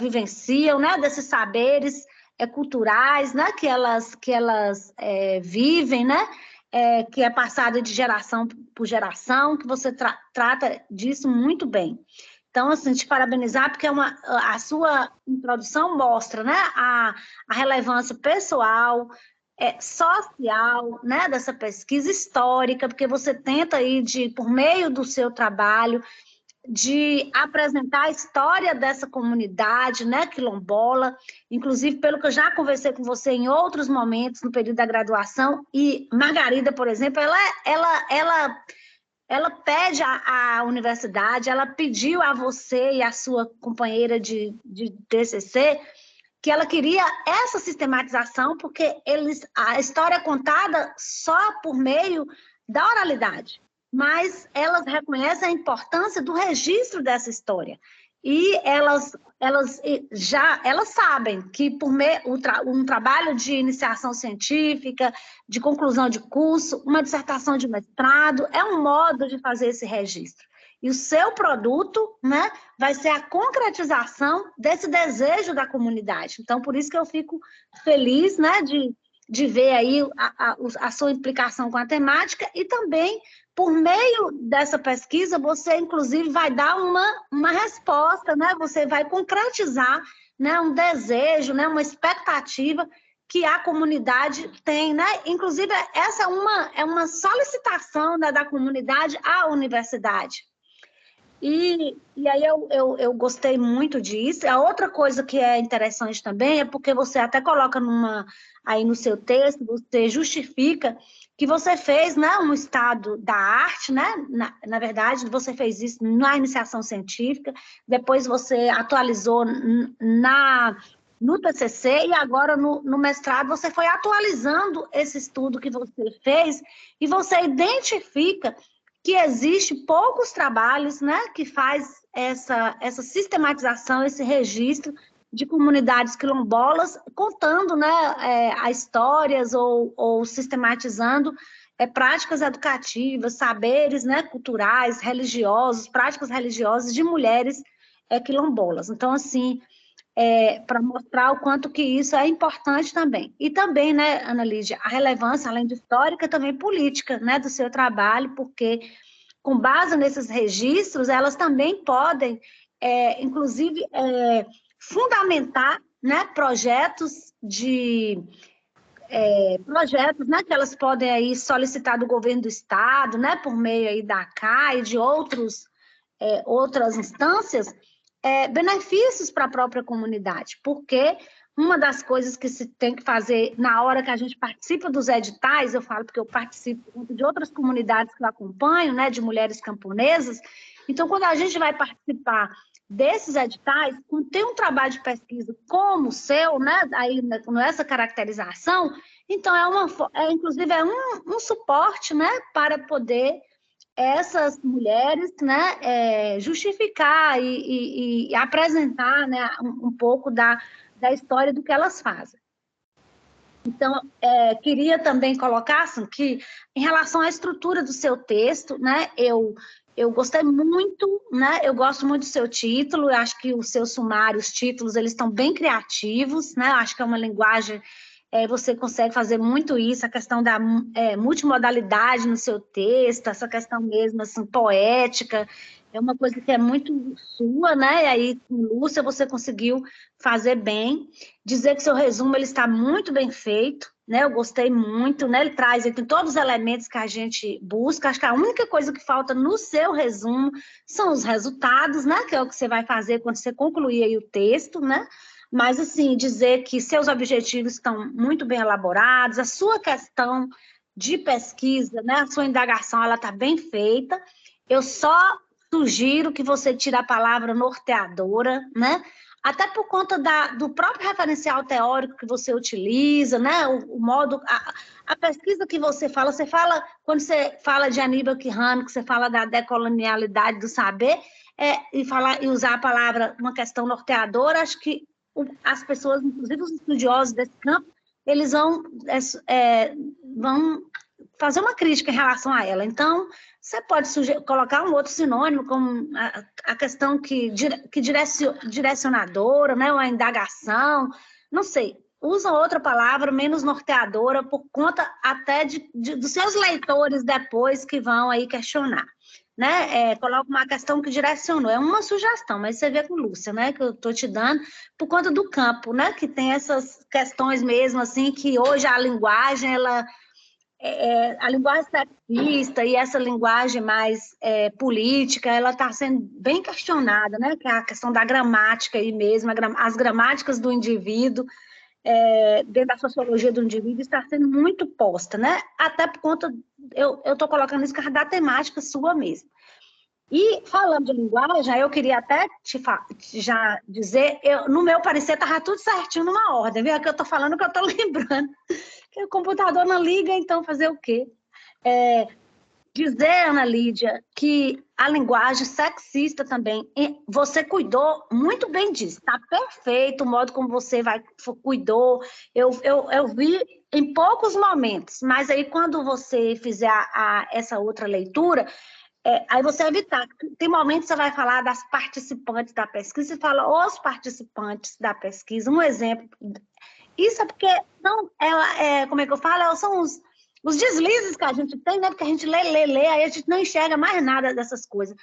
vivenciam, né, desses saberes culturais, né, que elas vivem, né, que é passada de geração por geração, que você trata disso muito bem. Então, assim, te parabenizar, porque a sua introdução mostra, né, a relevância pessoal, social, né, dessa pesquisa histórica, porque você tenta aí, por meio do seu trabalho, de apresentar a história dessa comunidade, né, quilombola, inclusive pelo que eu já conversei com você em outros momentos no período da graduação, e Margarida, por exemplo, ela pede à universidade, ela pediu a você e a sua companheira de TCC que ela queria essa sistematização, porque a história é contada só por meio da oralidade, mas elas reconhecem a importância do registro dessa história. E elas sabem que por meio um trabalho de iniciação científica, de conclusão de curso, uma dissertação de mestrado, é um modo de fazer esse registro. E o seu produto, né, vai ser a concretização desse desejo da comunidade. Então, por isso que eu fico feliz, né, de ver aí a sua implicação com a temática, e também, por meio dessa pesquisa, você, inclusive, vai dar uma resposta, né, você vai concretizar, né, um desejo, né, uma expectativa que a comunidade tem, né? Inclusive, essa é uma solicitação, né, da comunidade à universidade. E aí eu gostei muito disso. A outra coisa que é interessante também é porque você até coloca aí no seu texto, você justifica que você fez, né, um estado da arte, né? Na verdade, você fez isso na iniciação científica, depois você atualizou no TCC, e agora no mestrado você foi atualizando esse estudo que você fez, e você identifica que existe poucos trabalhos, né, que faz essa sistematização, esse registro de comunidades quilombolas, contando, né, histórias ou sistematizando práticas educativas, saberes, né, culturais, religiosos, práticas religiosas de mulheres quilombolas. Então, assim, para mostrar o quanto que isso é importante também. E também, né, Ana Lídia, a relevância, além de histórica, também política, né, do seu trabalho, porque, com base nesses registros, elas também podem, inclusive, fundamentar, né, projetos, né, que elas podem aí solicitar do governo do estado, né, por meio aí da CAI e de outras instâncias, benefícios para a própria comunidade, porque uma das coisas que se tem que fazer na hora que a gente participa dos editais, eu falo porque eu participo de outras comunidades que eu acompanho, né, de mulheres camponesas, então quando a gente vai participar desses editais, quando tem um trabalho de pesquisa como o seu, né, aí nessa caracterização, então inclusive um suporte, né, para poder essas mulheres, né, justificar e apresentar, né, um pouco da história do que elas fazem. Então, queria também colocar assim, que, em relação à estrutura do seu texto, né, eu gostei muito, né, eu gosto muito do seu título, eu acho que o seu sumário, os títulos, eles estão bem criativos, né, eu acho que é uma linguagem, você consegue fazer muito isso, a questão da multimodalidade no seu texto, essa questão mesmo, assim, poética, é uma coisa que é muito sua, né, e aí com Lúcia você conseguiu fazer bem, dizer que seu resumo ele está muito bem feito, né, eu gostei muito, né, ele tem todos os elementos que a gente busca, acho que a única coisa que falta no seu resumo são os resultados, né, que é o que você vai fazer quando você concluir aí o texto, né, mas, assim, dizer que seus objetivos estão muito bem elaborados, a sua questão de pesquisa, né? A sua indagação ela está bem feita. Eu só sugiro que você tire a palavra norteadora, né? Até por conta do próprio referencial teórico que você utiliza, né? O modo, a pesquisa que você fala, quando você fala de Aníbal Quijano, que você fala da decolonialidade do saber, e usar a palavra, uma questão norteadora, acho que as pessoas, inclusive os estudiosos desse campo, eles vão fazer uma crítica em relação a ela. Então, você pode colocar um outro sinônimo, como a questão direcionadora, né? Uma indagação, não sei. Usa outra palavra menos norteadora por conta até dos seus leitores depois que vão aí questionar. Né? Coloca uma questão que direcionou. É uma sugestão, mas você vê com Lúcia, né? Que eu estou te dando por conta do campo, né? Que tem essas questões mesmo, assim, que hoje a linguagem, a linguagem sexista e essa linguagem mais política, ela está sendo bem questionada, né? Que é a questão da gramática aí mesmo, as gramáticas do indivíduo, dentro da sociologia do indivíduo, está sendo muito posta, né? Até por conta, eu estou colocando isso da temática sua mesmo. E falando de linguagem, eu queria até já dizer, no meu parecer estava tudo certinho numa ordem, viu? É que eu estou falando que eu estou lembrando, que o computador não liga, então fazer o quê? Dizer, Ana Lídia, que a linguagem sexista também, você cuidou muito bem disso, está perfeito o modo como você cuidou, eu vi em poucos momentos, mas aí quando você fizer essa outra leitura, aí você evitar, tem momentos que você vai falar das participantes da pesquisa, você fala os participantes da pesquisa, um exemplo, isso é porque, como é que eu falo, são os deslizes que a gente tem, né? Porque a gente lê, aí a gente não enxerga mais nada dessas coisas.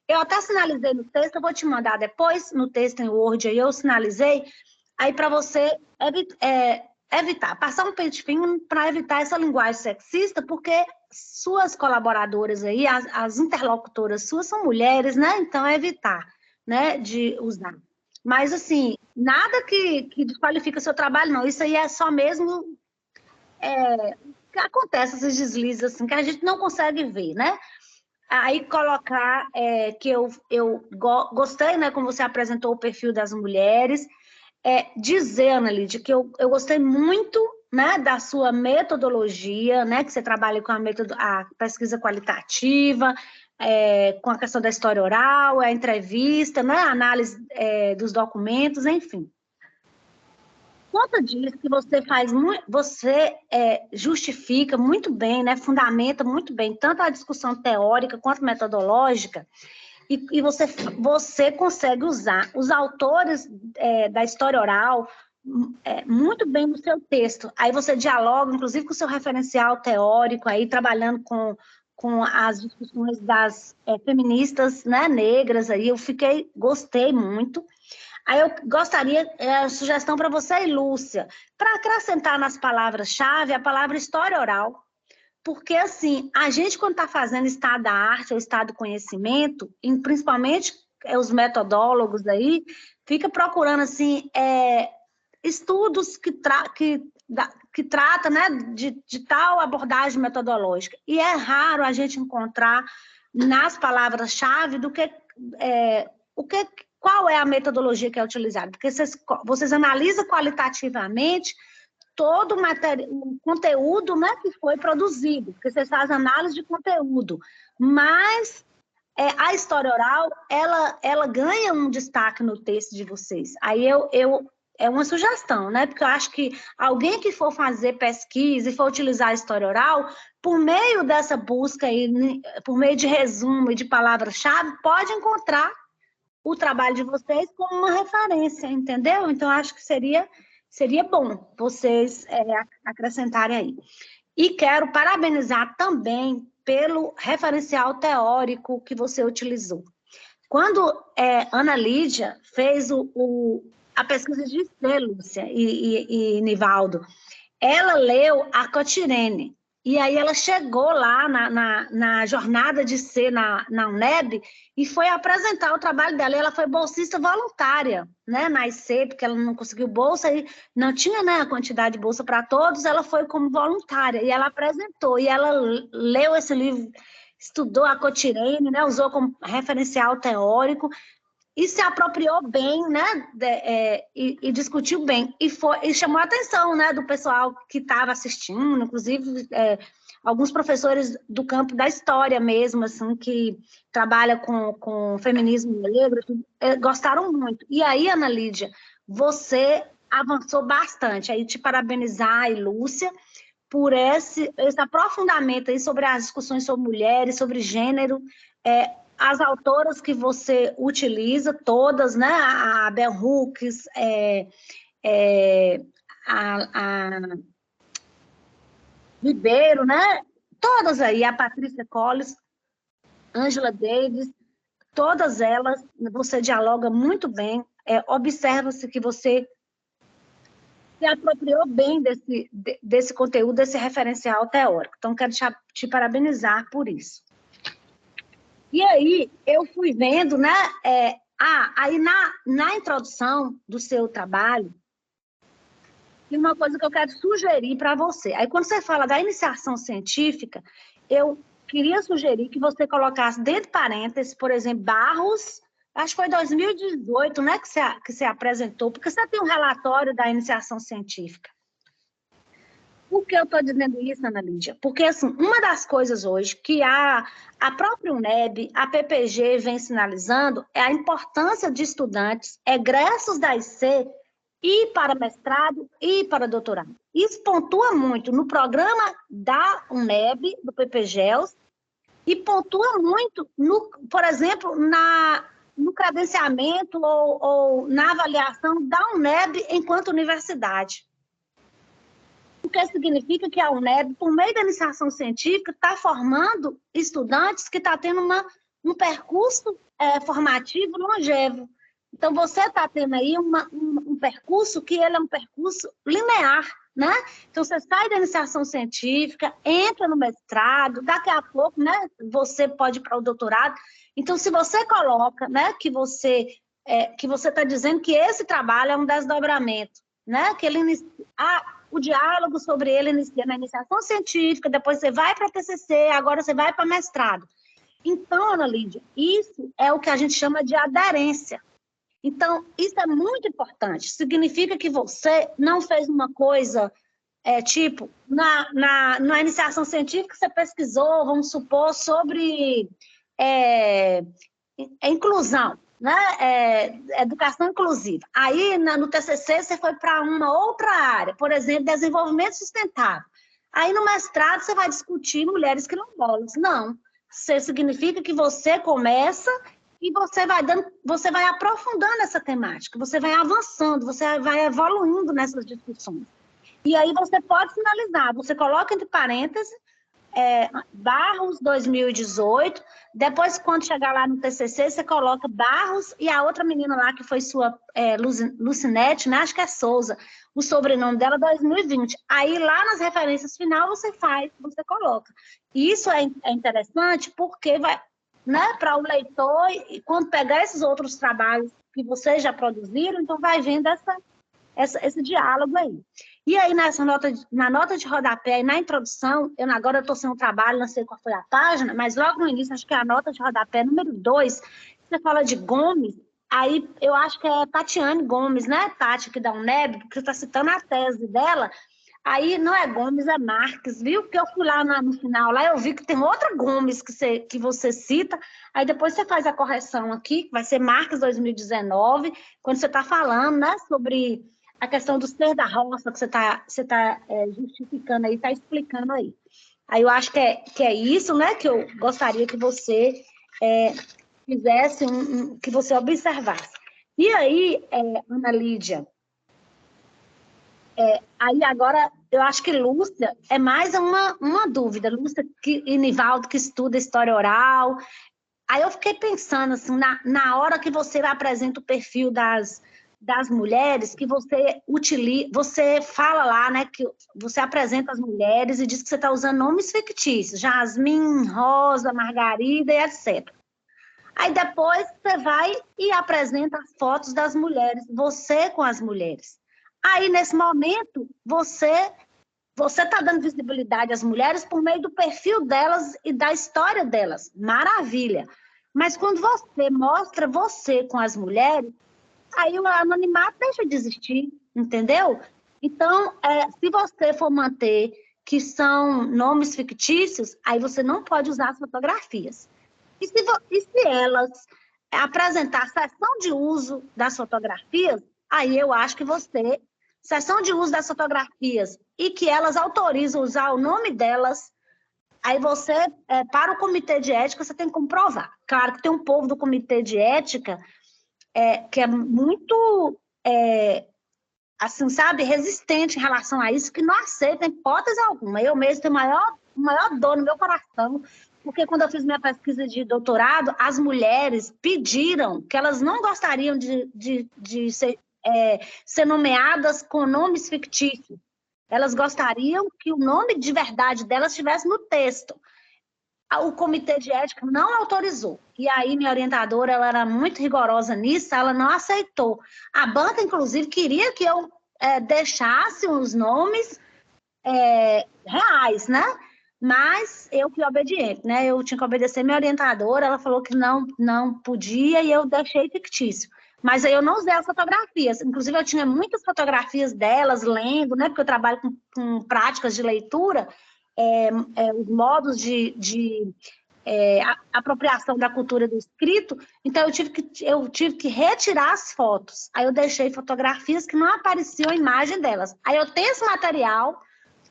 Eu até sinalizei no texto, eu vou te mandar depois, no texto em Word, aí eu sinalizei, aí para você evitar, passar um pente fino para evitar essa linguagem sexista, porque suas colaboradoras aí, as interlocutoras suas são mulheres, né? Então, evitar, né, de usar. Mas, assim, nada que desqualifica o seu trabalho, não. Isso aí é só mesmo... que acontece esses deslizes assim, que a gente não consegue ver, né? Aí colocar que eu gostei, né, como você apresentou o perfil das mulheres, dizer, Ana Lídia, que eu gostei muito, né, da sua metodologia, né, que você trabalha com a pesquisa qualitativa, com a questão da história oral, a entrevista, né, a análise dos documentos, enfim. Conta disso que você faz, você justifica muito bem, né, fundamenta muito bem, tanto a discussão teórica quanto metodológica, e você consegue usar os autores da história oral muito bem no seu texto. Aí você dialoga, inclusive, com o seu referencial teórico, aí trabalhando com as discussões das feministas, né, negras, aí gostei muito. Aí eu gostaria, a sugestão para você e Lúcia, para acrescentar nas palavras-chave a palavra história oral, porque, assim, a gente, quando está fazendo estado da arte ou estado do conhecimento, e principalmente os metodólogos aí, fica procurando, assim, estudos que tratam, né, de tal abordagem metodológica. E é raro a gente encontrar nas palavras-chave qual é a metodologia que é utilizada, porque vocês analisam qualitativamente todo o conteúdo, né, que foi produzido, porque vocês fazem análise de conteúdo, mas a história oral, ela ganha um destaque no texto de vocês. Aí é uma sugestão, né, porque eu acho que alguém que for fazer pesquisa e for utilizar a história oral, por meio dessa busca, aí, por meio de resumo e de palavras-chave, pode encontrar o trabalho de vocês como uma referência, entendeu? Então, acho que seria bom vocês acrescentarem aí. E quero parabenizar também pelo referencial teórico que você utilizou. Quando Ana Lídia fez a pesquisa de C, Lúcia e Nivaldo, ela leu a Cotirene, E aí ela chegou lá na jornada de ser na UNEB e foi apresentar o trabalho dela. E ela foi bolsista voluntária, né, na IC, porque ela não conseguiu bolsa e não tinha, né, a quantidade de bolsa para todos, ela foi como voluntária. E ela apresentou, e ela leu esse livro, estudou a Cotirene, né, usou como referencial teórico, e se apropriou bem, né, e discutiu bem, e chamou a atenção, né, do pessoal que estava assistindo, inclusive alguns professores do campo da história mesmo, assim, que trabalha com feminismo negro, gostaram muito. E aí, Ana Lídia, você avançou bastante, aí te parabenizar, e Lúcia, por esse aprofundamento aí sobre as discussões sobre mulheres, sobre gênero, as autoras que você utiliza, todas, né? A Bell Hooks, a Ribeiro, né? Todas aí, a Patrícia Colles, Angela Davis, todas elas, você dialoga muito bem, observa-se que você se apropriou bem desse conteúdo, desse referencial teórico. Então, quero te parabenizar por isso. E aí, eu fui vendo, né? Aí na introdução do seu trabalho, tem uma coisa que eu quero sugerir para você. Aí, quando você fala da iniciação científica, eu queria sugerir que você colocasse dentro de parênteses, por exemplo, Barros, acho que foi 2018, né, que você apresentou, porque você tem um relatório da iniciação científica. Por que eu estou dizendo isso, Ana Lídia? Porque, assim, uma das coisas hoje que a própria UNEB, a PPG vem sinalizando é a importância de estudantes egressos da IC ir para mestrado e para doutorado. Isso pontua muito no programa da UNEB, do PPGELS, e pontua muito, por exemplo, no credenciamento ou na avaliação da UNEB enquanto universidade. O que significa que a UNEB, por meio da iniciação científica, está formando estudantes que estão tendo um percurso formativo longevo. Então, você está tendo aí um percurso que ele é um percurso linear, né? Então, você sai da iniciação científica, entra no mestrado, daqui a pouco, né, você pode ir para o doutorado. Então, se você coloca, né, que você está dizendo que esse trabalho é um desdobramento, né, que ele o diálogo sobre ele inicia na iniciação científica, depois você vai para a TCC, agora você vai para mestrado. Então, Ana Lídia, isso é o que a gente chama de aderência. Então, isso é muito importante. Significa que você não fez uma coisa, tipo, na iniciação científica você pesquisou, vamos supor, sobre inclusão, né? Educação inclusiva. Aí, no TCC, você foi para uma outra área, por exemplo, desenvolvimento sustentável. Aí, no mestrado, você vai discutir mulheres quilombolas. Não. Isso significa que você começa e você vai aprofundando essa temática, você vai avançando, você vai evoluindo nessas discussões. E aí você pode finalizar, você coloca entre parênteses, Barros 2018, depois quando chegar lá no TCC, você coloca Barros e a outra menina lá que foi sua Lucinete, né? Acho que é Souza, o sobrenome dela 2020. Aí lá nas referências final você coloca. E isso é interessante porque vai, né, para o leitor, e quando pegar esses outros trabalhos que vocês já produziram, então vai vendo esse diálogo aí. E aí, na nota de rodapé e na introdução, agora eu estou sem um trabalho, não sei qual foi a página, mas logo no início, acho que é a nota de rodapé número 2, você fala de Gomes, aí eu acho que é Tatiane Gomes, né, Tati, aqui da UNEB, porque você está citando a tese dela, aí não é Gomes, é Marques, viu? Porque eu fui lá no final, lá eu vi que tem outra Gomes que você cita, aí depois você faz a correção aqui, que vai ser Marques 2019, quando você está falando, né, sobre a questão do ser da roça, que você tá justificando aí, está explicando aí. Aí eu acho que é isso, né, que eu gostaria que você fizesse, que você observasse. E aí, Ana Lídia, aí agora, eu acho que Lúcia é mais uma dúvida. Lúcia e Nivaldo, que estuda história oral. Aí eu fiquei pensando, assim, na hora que você apresenta o perfil das mulheres que você utiliza, você fala lá, né, que você apresenta as mulheres e diz que você está usando nomes fictícios, Jasmine, Rosa, Margarida e etc. Aí depois você vai e apresenta as fotos das mulheres, você com as mulheres. Aí, nesse momento, você está dando visibilidade às mulheres por meio do perfil delas e da história delas. Maravilha! Mas quando você mostra você com as mulheres, aí o anonimato deixa de existir, entendeu? Então, se você for manter que são nomes fictícios, aí você não pode usar as fotografias. E se elas apresentar sessão de uso das fotografias, aí eu acho que você, sessão de uso das fotografias, e que elas autorizam usar o nome delas, aí você, para o comitê de ética, você tem que comprovar. Claro que tem um povo do comitê de ética que é muito, assim, sabe, resistente em relação a isso, que não aceita em hipótese alguma. Eu mesmo tenho maior dor no meu coração, porque quando eu fiz minha pesquisa de doutorado, as mulheres pediram que elas não gostariam de ser nomeadas com nomes fictícios. Elas gostariam que o nome de verdade delas estivesse no texto. O comitê de ética não autorizou. E aí, minha orientadora, ela era muito rigorosa nisso, ela não aceitou. A banca, inclusive, queria que eu deixasse os nomes reais, né? Mas eu fui obediente, né? Eu tinha que obedecer minha orientadora, ela falou que não podia e eu deixei fictício. Mas aí eu não usei as fotografias. Inclusive, eu tinha muitas fotografias delas, lendo, né? Porque eu trabalho com práticas de leitura, os modos de apropriação da cultura do escrito, então eu tive que retirar as fotos. Aí eu deixei fotografias que não apareciam a imagem delas. Aí eu tenho esse material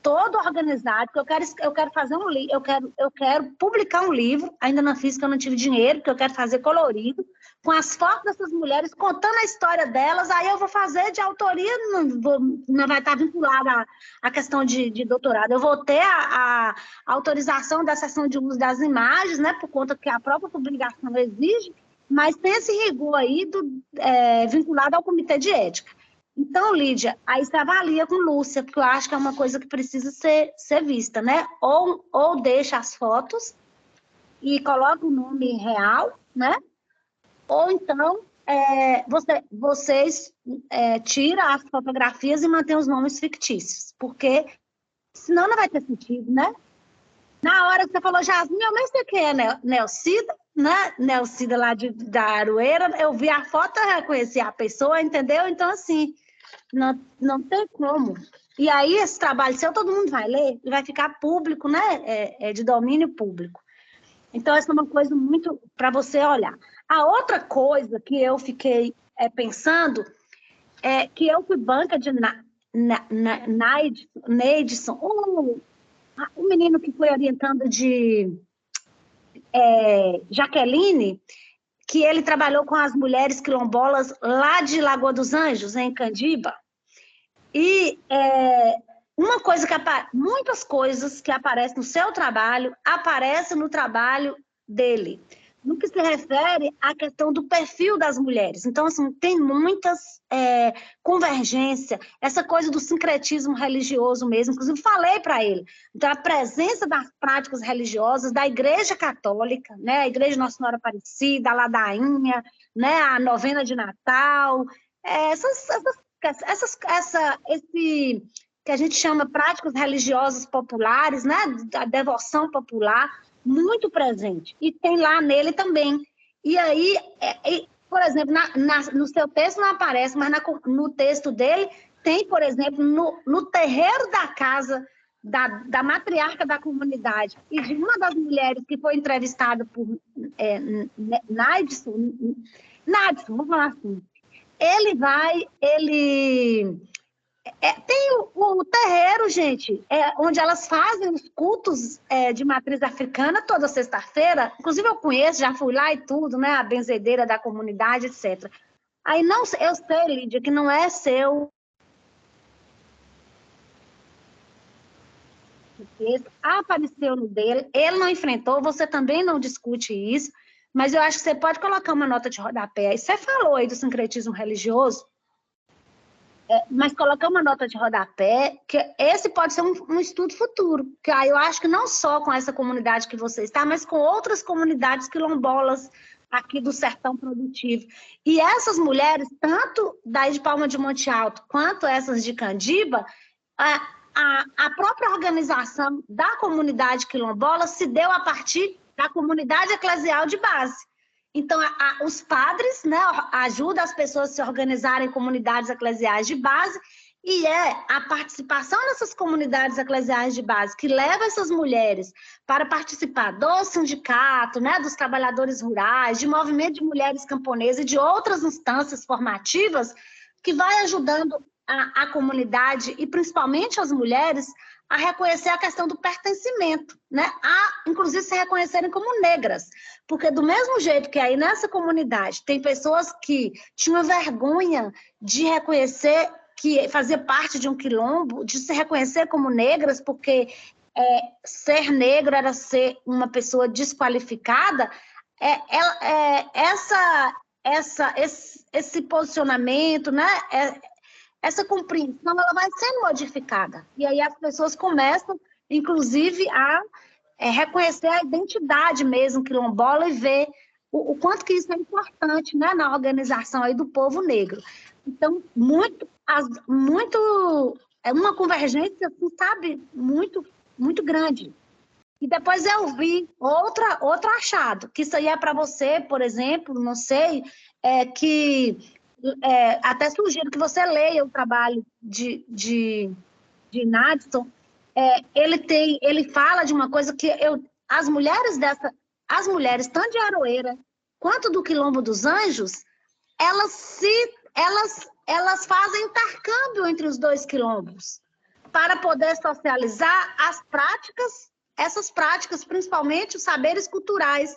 todo organizado, que eu quero fazer eu quero publicar um livro, ainda não fiz, porque eu não tive dinheiro, porque eu quero fazer colorido, com as fotos dessas mulheres, contando a história delas, aí eu vou fazer de autoria, não vai estar vinculada à questão de doutorado, eu vou ter a autorização da sessão de uso das imagens, né, por conta que a própria publicação exige, mas tem esse rigor aí vinculado ao comitê de ética. Então, Lídia, aí você avalia com Lúcia, porque eu acho que é uma coisa que precisa ser vista, né? Ou deixa as fotos e coloca o nome real, né? Ou então vocês tiram as fotografias e mantêm os nomes fictícios, porque senão não vai ter sentido, né? Na hora que você falou Jasmine, eu nem sei quem é Nelcida, né? Nelcida lá da Aroeira, eu vi a foto, eu reconheci a pessoa, entendeu? Então, assim, não tem como. E aí, esse trabalho seu, todo mundo vai ler e vai ficar público, né? De domínio público. Então, essa é uma coisa muito para você olhar. A outra coisa que eu fiquei pensando é que eu fui banca de Neidson, o menino que foi orientando de Jaqueline, que ele trabalhou com as mulheres quilombolas lá de Lagoa dos Anjos, em Candiba. E muitas coisas que aparecem no seu trabalho, aparecem no trabalho dele, no que se refere à questão do perfil das mulheres. Então, assim, tem muitas convergência, essa coisa do sincretismo religioso mesmo, inclusive falei para ele, da presença das práticas religiosas da Igreja Católica, né, a Igreja Nossa Senhora Aparecida, a Ladainha, né, a Novena de Natal, esse que a gente chama práticas religiosas populares, né, a devoção popular, muito presente, e tem lá nele também. E aí, por exemplo, no seu texto não aparece, mas no texto dele tem, por exemplo, no terreiro da casa da matriarca da comunidade e de uma das mulheres que foi entrevistada por Nadson, vamos falar assim, tem o terreiro, gente, onde elas fazem os cultos de matriz africana toda sexta-feira. Inclusive, eu conheço, já fui lá e tudo, né? A benzedeira da comunidade, etc. Aí, eu sei, Lídia, que não é seu. Apareceu no dele, ele não enfrentou, você também não discute isso, mas eu acho que você pode colocar uma nota de rodapé. Você falou aí do sincretismo religioso, mas colocar uma nota de rodapé, que esse pode ser um estudo futuro, que aí eu acho que não só com essa comunidade que você está, mas com outras comunidades quilombolas aqui do Sertão Produtivo. E essas mulheres, tanto daí de Palma de Monte Alto, quanto essas de Candiba, a própria organização da comunidade quilombola se deu a partir da comunidade eclesial de base. Então, os padres, né, ajudam as pessoas a se organizarem em comunidades eclesiais de base, e é a participação nessas comunidades eclesiais de base que leva essas mulheres para participar do sindicato, né, dos trabalhadores rurais, de movimento de mulheres camponesas e de outras instâncias formativas, que vai ajudando a comunidade, e principalmente as mulheres, a reconhecer a questão do pertencimento, né? A, inclusive, se reconhecerem como negras. Porque do mesmo jeito que aí nessa comunidade tem pessoas que tinham vergonha de reconhecer que fazia parte de um quilombo, de se reconhecer como negras, porque ser negro era ser uma pessoa desqualificada, esse posicionamento, né? Essa compreensão, ela vai sendo modificada. E aí as pessoas começam, inclusive, a reconhecer a identidade mesmo quilombola e ver o quanto que isso é importante, né, na organização aí do povo negro. Então, é uma convergência, assim, sabe, muito, muito grande. E depois eu vi outro achado, que isso aí é para você, por exemplo, não sei, até sugiro que você leia o trabalho de Nadson. Ele fala de uma coisa que as mulheres tanto de Aroeira quanto do Quilombo dos Anjos, elas fazem intercâmbio entre os dois quilombos para poder socializar essas práticas, principalmente os saberes culturais,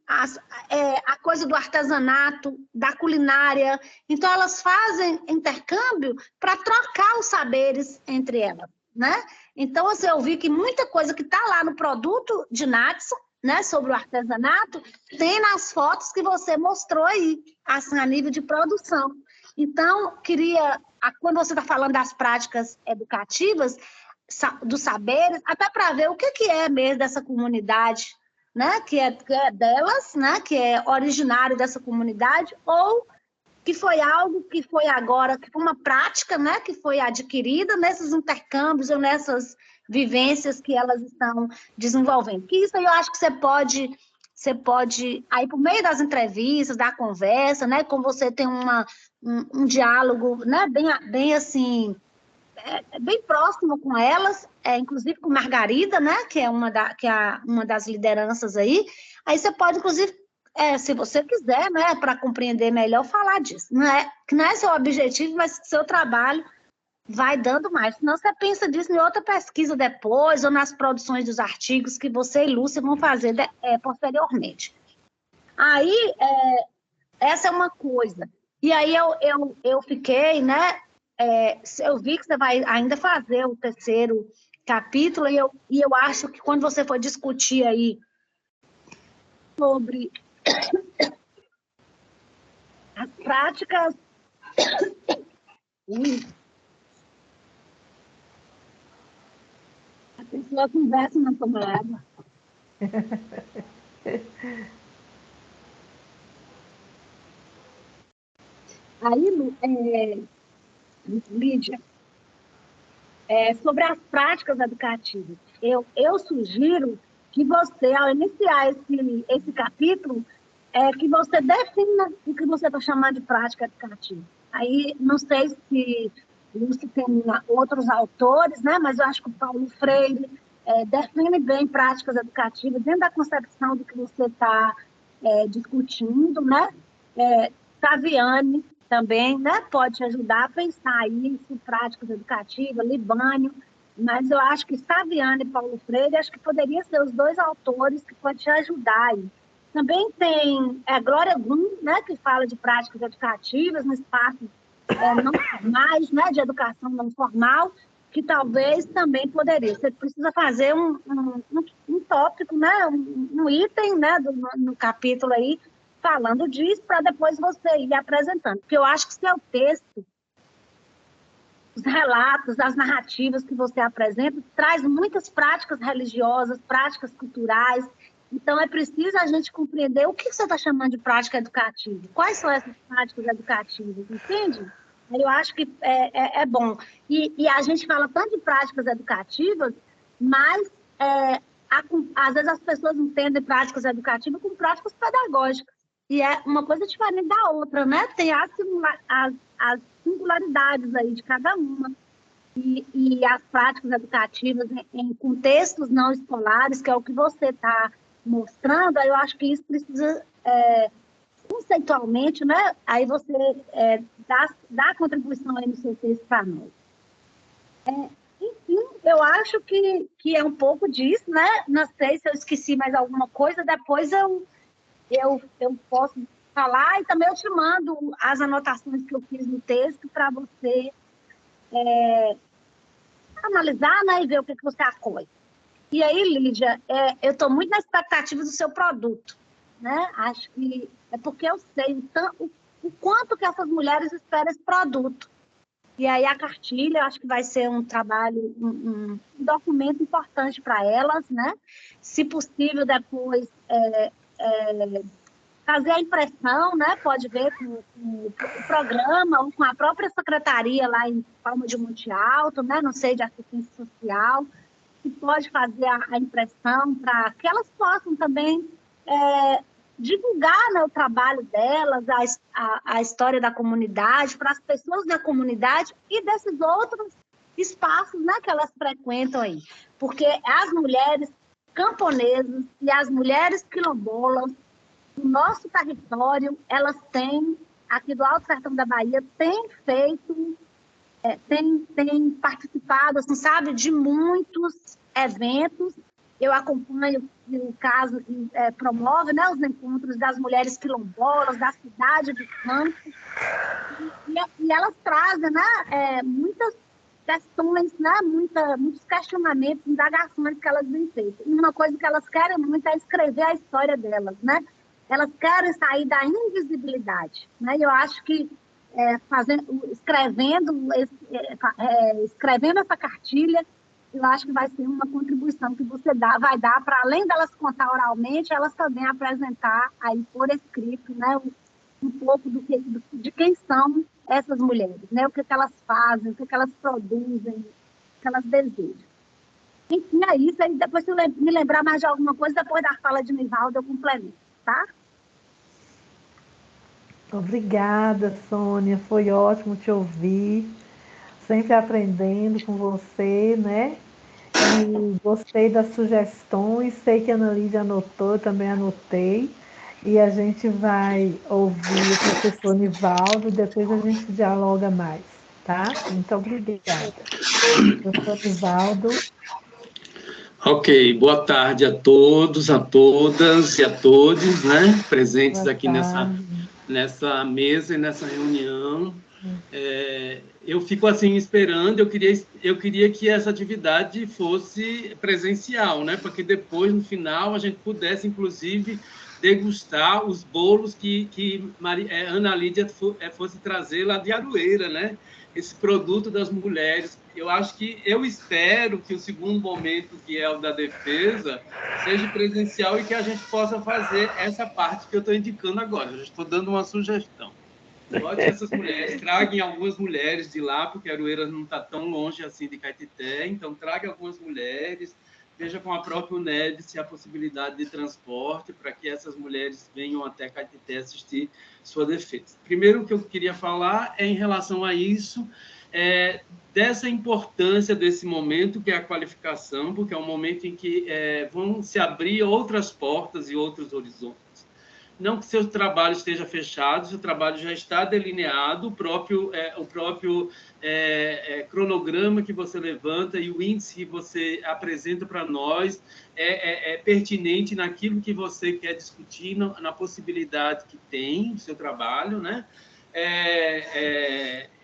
a coisa do artesanato, da culinária. Então, elas fazem intercâmbio para trocar os saberes entre elas, né? Então, assim, eu vi que muita coisa que está lá no produto de Nadson, né, sobre o artesanato, tem nas fotos que você mostrou aí, assim, a nível de produção. Então, quando você está falando das práticas educativas, dos saberes, até para ver o que é mesmo dessa comunidade, né, que é delas, né, que é originário dessa comunidade, ou que foi algo que foi agora, que foi uma prática, né, que foi adquirida nesses intercâmbios ou nessas vivências que elas estão desenvolvendo. Que isso aí eu acho que você pode aí por meio das entrevistas, da conversa, né, como você tem um diálogo, né, bem assim, bem próximo com elas, inclusive com Margarida, né, que é uma das lideranças aí você pode, inclusive, se você quiser, né, para compreender melhor, falar disso. Que não é seu objetivo, mas seu trabalho vai dando mais. Senão você pensa disso em outra pesquisa depois, ou nas produções dos artigos que você e Lúcia vão fazer posteriormente. Aí, essa é uma coisa. E aí eu fiquei, né, eu vi que você vai ainda fazer o terceiro capítulo, e eu acho que quando você for discutir aí sobre as práticas... A pessoa conversa na tomada. Aí, Lídia, sobre as práticas educativas, eu sugiro que você, ao iniciar esse capítulo, que você defina o que você está chamando de prática educativa. Aí, não sei se Lúcia tem outros autores, né? Mas eu acho que o Paulo Freire define bem práticas educativas dentro da concepção do que você está discutindo, né? Taviani também, né, pode te ajudar a pensar isso, práticas educativas, Libânio, mas eu acho que Taviani e Paulo Freire, acho que poderiam ser os dois autores que podem te ajudar aí. Também tem Glória Blum, né, que fala de práticas educativas no espaço não formais, né, de educação não formal, que talvez também poderia. Você precisa fazer um tópico, né, um item, né, no capítulo aí, falando disso, para depois você ir apresentando. Porque eu acho que seu texto os relatos, as narrativas que você apresenta, traz muitas práticas religiosas, práticas culturais. Então, é preciso a gente compreender o que você está chamando de prática educativa. Quais são essas práticas educativas, entende? Eu acho que é bom. E a gente fala tanto de práticas educativas, mas às vezes as pessoas entendem práticas educativas como práticas pedagógicas. E é uma coisa diferente da outra, né? Tem as singularidades aí de cada uma. E as práticas educativas em contextos não escolares, que é o que você está mostrando, eu acho que isso precisa, conceitualmente, né? Aí você dá a contribuição aí no seu texto para nós. Enfim, eu acho que é um pouco disso, né? Não sei se eu esqueci mais alguma coisa, depois eu posso falar, e também eu te mando as anotações que eu fiz no texto para você analisar, né, e ver o que você acolhe. E aí, Lídia, eu estou muito na expectativa do seu produto, né? Acho que é porque eu sei o quanto que essas mulheres esperam esse produto. E aí a cartilha, eu acho que vai ser um trabalho, um documento importante para elas, né? Se possível, depois fazer a impressão, né? Pode ver com o programa ou com a própria secretaria lá em Palma de Monte Alto, né? Não sei, de assistência social, que pode fazer a impressão para que elas possam também divulgar, né, o trabalho delas, a história da comunidade, para as pessoas da comunidade e desses outros espaços, né, que elas frequentam aí. Porque as mulheres camponesas e as mulheres quilombolas do nosso território, elas têm, aqui do Alto Sertão da Bahia, têm feito, têm participado, assim, sabe, de muitos eventos. Eu acompanho o caso que promove, né, os encontros das mulheres quilombolas, da cidade de Campos, e elas trazem, né, muitas questões, né, muitos questionamentos, indagações que elas vêm feito. E uma coisa que elas querem muito é escrever a história delas, né? Elas querem sair da invisibilidade, né? E eu acho que escrevendo essa cartilha, eu acho que vai ser uma contribuição que você vai dar, para além delas contar oralmente, elas também apresentar aí por escrito, né, um pouco de quem são essas mulheres, né, o que elas fazem, o que elas produzem, o que elas desejam. Enfim, é isso. Aí depois, se eu me lembrar mais de alguma coisa, depois da fala de Nivaldo, eu complemento, tá? Obrigada, Sônia. Foi ótimo te ouvir. Sempre aprendendo com você, né? E gostei das sugestões. Sei que a Ana Lídia anotou, eu também anotei. E a gente vai ouvir o professor Nivaldo, depois a gente dialoga mais, tá? Muito obrigada. Professor Nivaldo. Ok, boa tarde a todos, a todas e a todos, né? Presentes Boa aqui tarde. nessa mesa e nessa reunião. Eu fico assim esperando, eu queria que essa atividade fosse presencial, né? Para que depois, no final, a gente pudesse, inclusive, degustar os bolos que Ana Lídia fosse trazer lá de Aroeira, né? Esse produto das mulheres. Eu espero que o segundo momento, que é o da defesa, seja presencial e que a gente possa fazer essa parte que eu estou indicando agora. Eu estou dando uma sugestão. Bote essas mulheres, traguem algumas mulheres de lá, porque Aroeira não está tão longe assim de Caetité, então traga algumas mulheres, veja com a própria UNED se há possibilidade de transporte para que essas mulheres venham até Caetité assistir sua defesa. Primeiro, o que eu queria falar é em relação a isso, dessa importância desse momento, que é a qualificação, porque é um momento em que vão se abrir outras portas e outros horizontes. Não que seu trabalho esteja fechado, seu trabalho já está delineado, o próprio cronograma que você levanta e o índice que você apresenta para nós é pertinente naquilo que você quer discutir, na possibilidade que tem o seu trabalho, né?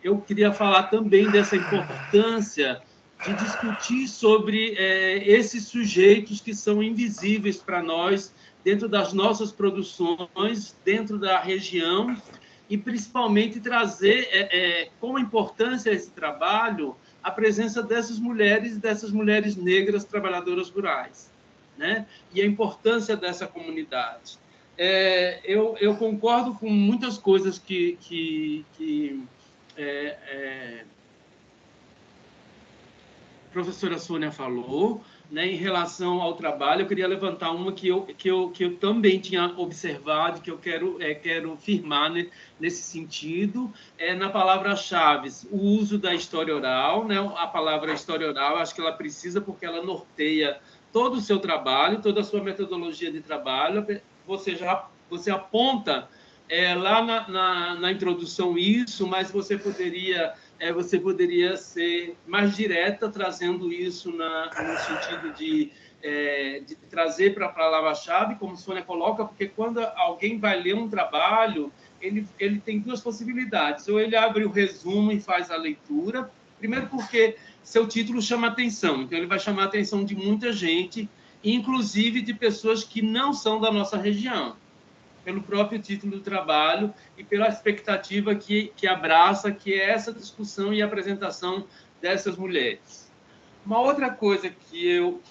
Eu queria falar também dessa importância de discutir sobre esses sujeitos que são invisíveis para nós, dentro das nossas produções, dentro da região, e, principalmente, trazer como importância esse trabalho a presença dessas mulheres negras trabalhadoras rurais, né? E a importância dessa comunidade. Eu concordo com muitas coisas que a professora Sônia falou, né, em relação ao trabalho. Eu queria levantar uma que eu também tinha observado, que eu quero firmar, né, nesse sentido, na palavra-chave, o uso da história oral, né? A palavra história oral, acho que ela precisa, porque ela norteia todo o seu trabalho, toda a sua metodologia de trabalho. Você aponta lá na introdução isso, mas você poderia ser mais direta, trazendo isso no sentido de trazer para a palavra-chave, como a Sônia coloca, porque quando alguém vai ler um trabalho, ele tem duas possibilidades: ou ele abre o resumo e faz a leitura, primeiro porque seu título chama atenção, então ele vai chamar a atenção de muita gente, inclusive de pessoas que não são da nossa região, pelo próprio título do trabalho e pela expectativa que abraça, que é essa discussão e apresentação dessas mulheres. Uma outra coisa que eu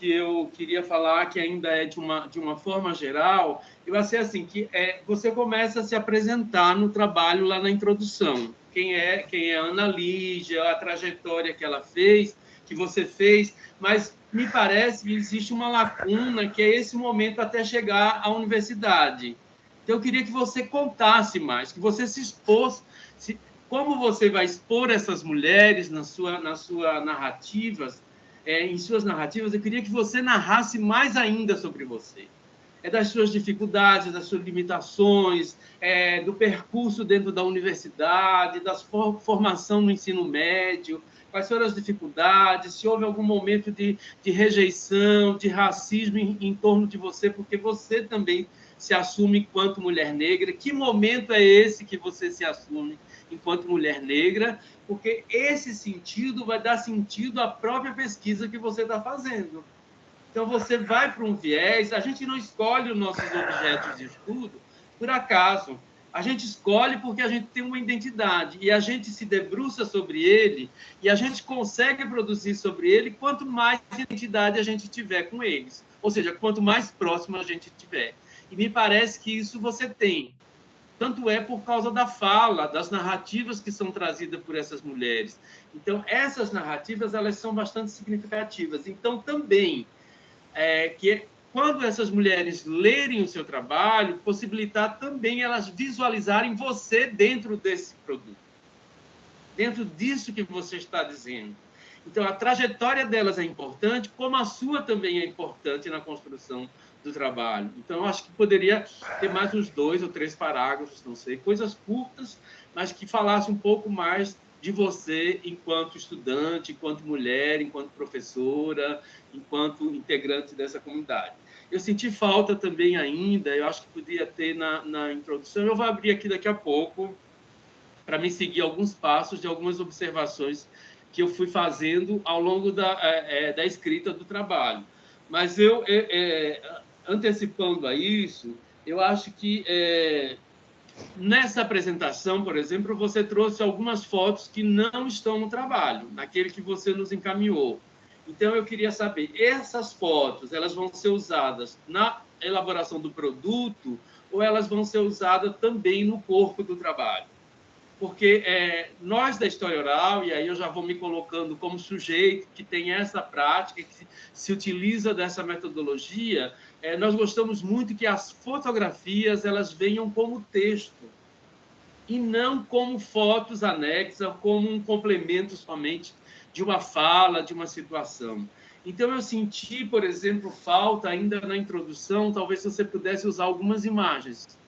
queria falar, que ainda é de uma forma geral, vai ser assim, que você começa a se apresentar no trabalho lá na introdução. Quem é a Ana Lídia, a trajetória que ela fez, que você fez, mas me parece que existe uma lacuna, que é esse momento até chegar à universidade. Então, eu queria que você contasse mais, que você se expôs, como você vai expor essas mulheres em suas narrativas. Eu queria que você narrasse mais ainda sobre você. Das suas dificuldades, das suas limitações, do percurso dentro da universidade, da formação no ensino médio, quais foram as dificuldades, se houve algum momento de rejeição, de racismo em torno de você, porque você também se assume enquanto mulher negra. Que momento é esse que você se assume enquanto mulher negra? Porque esse sentido vai dar sentido à própria pesquisa que você está fazendo. Então, você vai para um viés. A gente não escolhe os nossos objetos de estudo por acaso. A gente escolhe porque a gente tem uma identidade e a gente se debruça sobre ele e a gente consegue produzir sobre ele quanto mais identidade a gente tiver com eles. Ou seja, quanto mais próximo a gente tiver. E me parece que isso você tem. Tanto é por causa da fala, das narrativas que são trazidas por essas mulheres. Então, essas narrativas, elas são bastante significativas. Então, também, quando essas mulheres lerem o seu trabalho, possibilitar também elas visualizarem você dentro desse produto, dentro disso que você está dizendo. Então, a trajetória delas é importante, como a sua também é importante na construção do trabalho. Então, eu acho que poderia ter mais uns 2 ou 3 parágrafos, não sei, coisas curtas, mas que falasse um pouco mais de você enquanto estudante, enquanto mulher, enquanto professora, enquanto integrante dessa comunidade. Eu senti falta também ainda, eu acho que podia ter na introdução. Eu vou abrir aqui daqui a pouco para me seguir alguns passos de algumas observações que eu fui fazendo ao longo da escrita do trabalho. Mas antecipando a isso, eu acho que nessa apresentação, por exemplo, você trouxe algumas fotos que não estão no trabalho, naquele que você nos encaminhou. Então, eu queria saber, essas fotos, elas vão ser usadas na elaboração do produto ou elas vão ser usadas também no corpo do trabalho? Porque nós da história oral, e aí eu já vou me colocando como sujeito que tem essa prática, que se utiliza dessa metodologia, nós gostamos muito que as fotografias elas venham como texto e não como fotos anexas, como um complemento somente de uma fala, de uma situação. Então, eu senti, por exemplo, falta ainda na introdução, talvez você pudesse usar algumas imagens.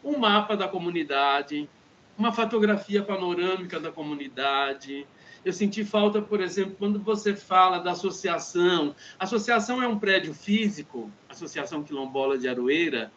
Um mapa da comunidade, uma fotografia panorâmica da comunidade. Eu senti falta, por exemplo, quando você fala da associação. A associação é um prédio físico, Associação Quilombola de Aroeira,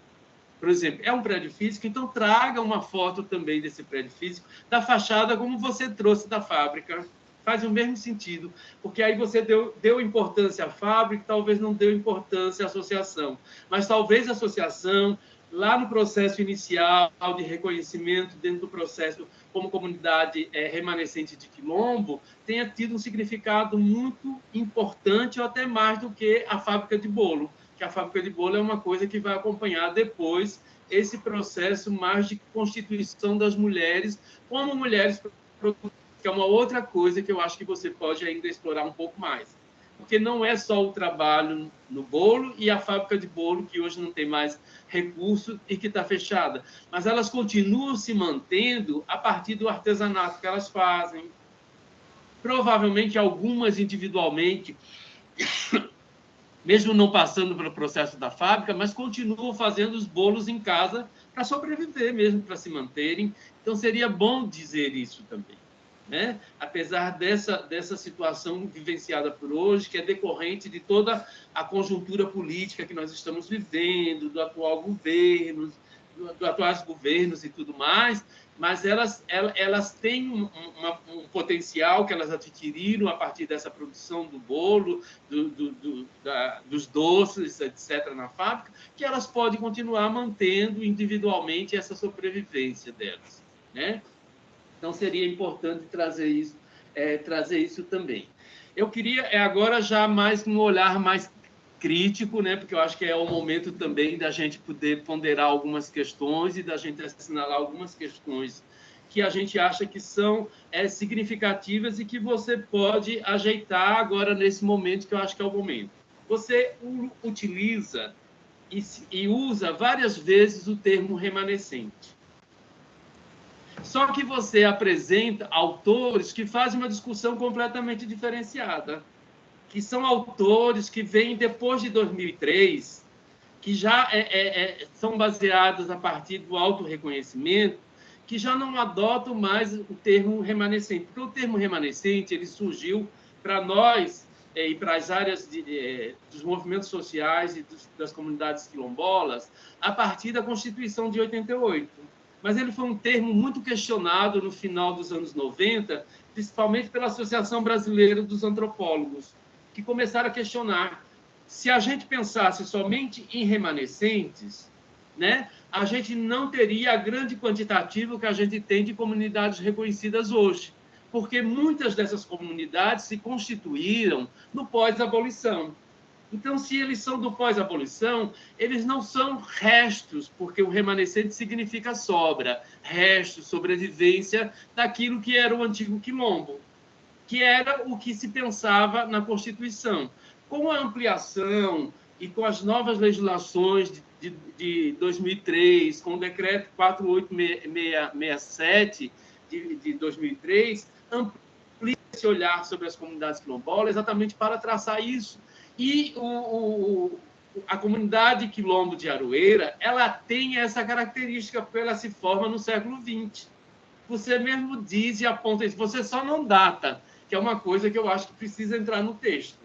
por exemplo, é um prédio físico, então traga uma foto também desse prédio físico, da fachada, como você trouxe da fábrica. Faz o mesmo sentido, porque aí você deu importância à fábrica, talvez não deu importância à associação, mas talvez a associação, lá no processo inicial de reconhecimento, dentro do processo como comunidade remanescente de Quilombo, tenha tido um significado muito importante, ou até mais do que a fábrica de bolo, que a fábrica de bolo é uma coisa que vai acompanhar depois esse processo mais de constituição das mulheres como mulheres produtoras, que é uma outra coisa que eu acho que você pode ainda explorar um pouco mais. Porque não é só o trabalho no bolo e a fábrica de bolo, que hoje não tem mais recurso e que está fechada, mas elas continuam se mantendo a partir do artesanato que elas fazem. Provavelmente algumas individualmente, mesmo não passando pelo processo da fábrica, mas continuam fazendo os bolos em casa para sobreviver mesmo, para se manterem. Então, seria bom dizer isso também, né? Apesar dessa situação vivenciada por hoje, que é decorrente de toda a conjuntura política que nós estamos vivendo, do atual governo, do atuais governos e tudo mais, mas elas têm um potencial que elas adquiriram a partir dessa produção do bolo, dos doces, etc., na fábrica, que elas podem continuar mantendo individualmente essa sobrevivência delas, né? Então, seria importante trazer isso também. Eu queria, agora, já mais um olhar mais crítico, né? Porque eu acho que é o momento também da gente poder ponderar algumas questões e da gente assinalar algumas questões que a gente acha que são significativas e que você pode ajeitar agora nesse momento, que eu acho que é o momento. Você utiliza e usa várias vezes o termo remanescente. Só que você apresenta autores que fazem uma discussão completamente diferenciada, que são autores que vêm depois de 2003, que já são baseados a partir do autorreconhecimento, que já não adotam mais o termo remanescente. Porque o termo remanescente ele surgiu para nós e para as áreas dos movimentos sociais e das comunidades quilombolas a partir da Constituição de 88. Mas ele foi um termo muito questionado no final dos anos 90, principalmente pela Associação Brasileira dos Antropólogos, que começaram a questionar se a gente pensasse somente em remanescentes, né, a gente não teria a grande quantitativa que a gente tem de comunidades reconhecidas hoje, porque muitas dessas comunidades se constituíram no pós-abolição. Então, se eles são do pós-abolição, eles não são restos, porque o remanescente significa sobra, resto, sobrevivência daquilo que era o antigo quilombo, que era o que se pensava na Constituição. Com a ampliação e com as novas legislações de 2003, com o decreto 4867 de 2003, amplia esse olhar sobre as comunidades quilombolas exatamente para traçar isso. E a comunidade quilombo de Aroeira, ela tem essa característica, porque ela se forma no século XX. Você mesmo diz e aponta isso, você só não data, que é uma coisa que eu acho que precisa entrar no texto.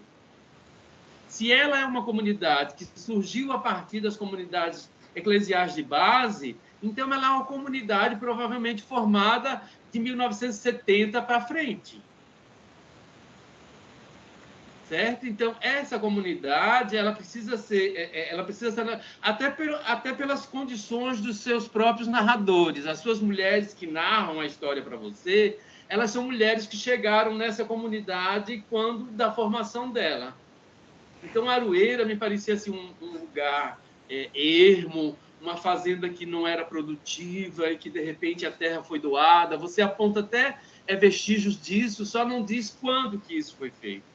Se ela é uma comunidade que surgiu a partir das comunidades eclesiais de base, então ela é uma comunidade provavelmente formada de 1970 para frente. Certo? Então, essa comunidade ela precisa ser até pelas condições dos seus próprios narradores. As suas mulheres que narram a história para você, elas são mulheres que chegaram nessa comunidade quando da formação dela. Então, Aroeira me parecia assim, um lugar ermo, uma fazenda que não era produtiva e que, de repente, a terra foi doada. Você aponta até vestígios disso, só não diz quando que isso foi feito.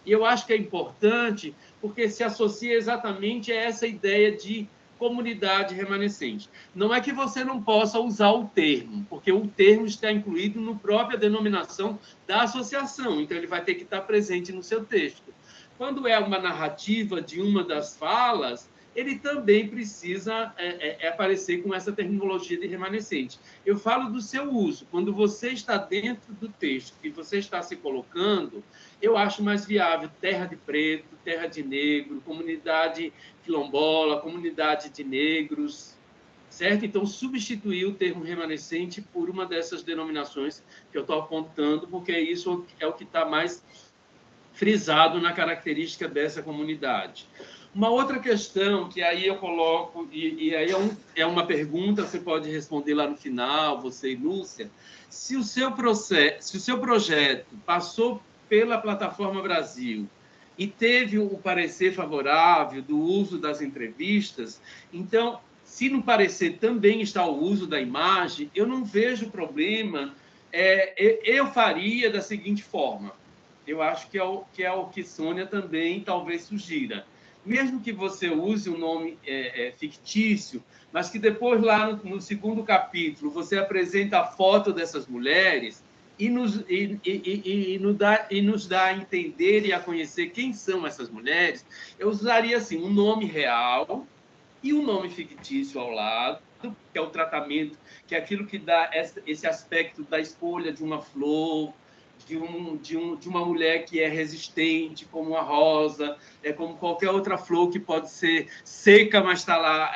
E eu acho que é importante porque se associa exatamente a essa ideia de comunidade remanescente. Não é que você não possa usar o termo, porque o termo está incluído na própria denominação da associação, então ele vai ter que estar presente no seu texto. Quando é uma narrativa de uma das falas, ele também precisa aparecer com essa terminologia de remanescente. Eu falo do seu uso. Quando você está dentro do texto e você está se colocando, eu acho mais viável terra de preto, terra de negro, comunidade quilombola, comunidade de negros, certo? Então, substituir o termo remanescente por uma dessas denominações que eu estou apontando, porque isso é o que está mais frisado na característica dessa comunidade. Uma outra questão que aí eu coloco, e aí é uma pergunta, você pode responder lá no final, você e Lúcia, se o seu projeto passou pela Plataforma Brasil e teve o parecer favorável do uso das entrevistas, então, se no parecer também está o uso da imagem, eu não vejo problema. Eu faria da seguinte forma, eu acho que é o que Sônia também talvez sugira. Mesmo que você use um nome fictício, mas que depois, lá no segundo capítulo, você apresenta a foto dessas mulheres e nos dá a entender e a conhecer quem são essas mulheres, eu usaria assim, um nome real e um nome fictício ao lado, que é o tratamento, que é aquilo que dá esse aspecto da escolha de uma flor, de uma mulher que é resistente, como a rosa, como qualquer outra flor que pode ser seca, mas está lá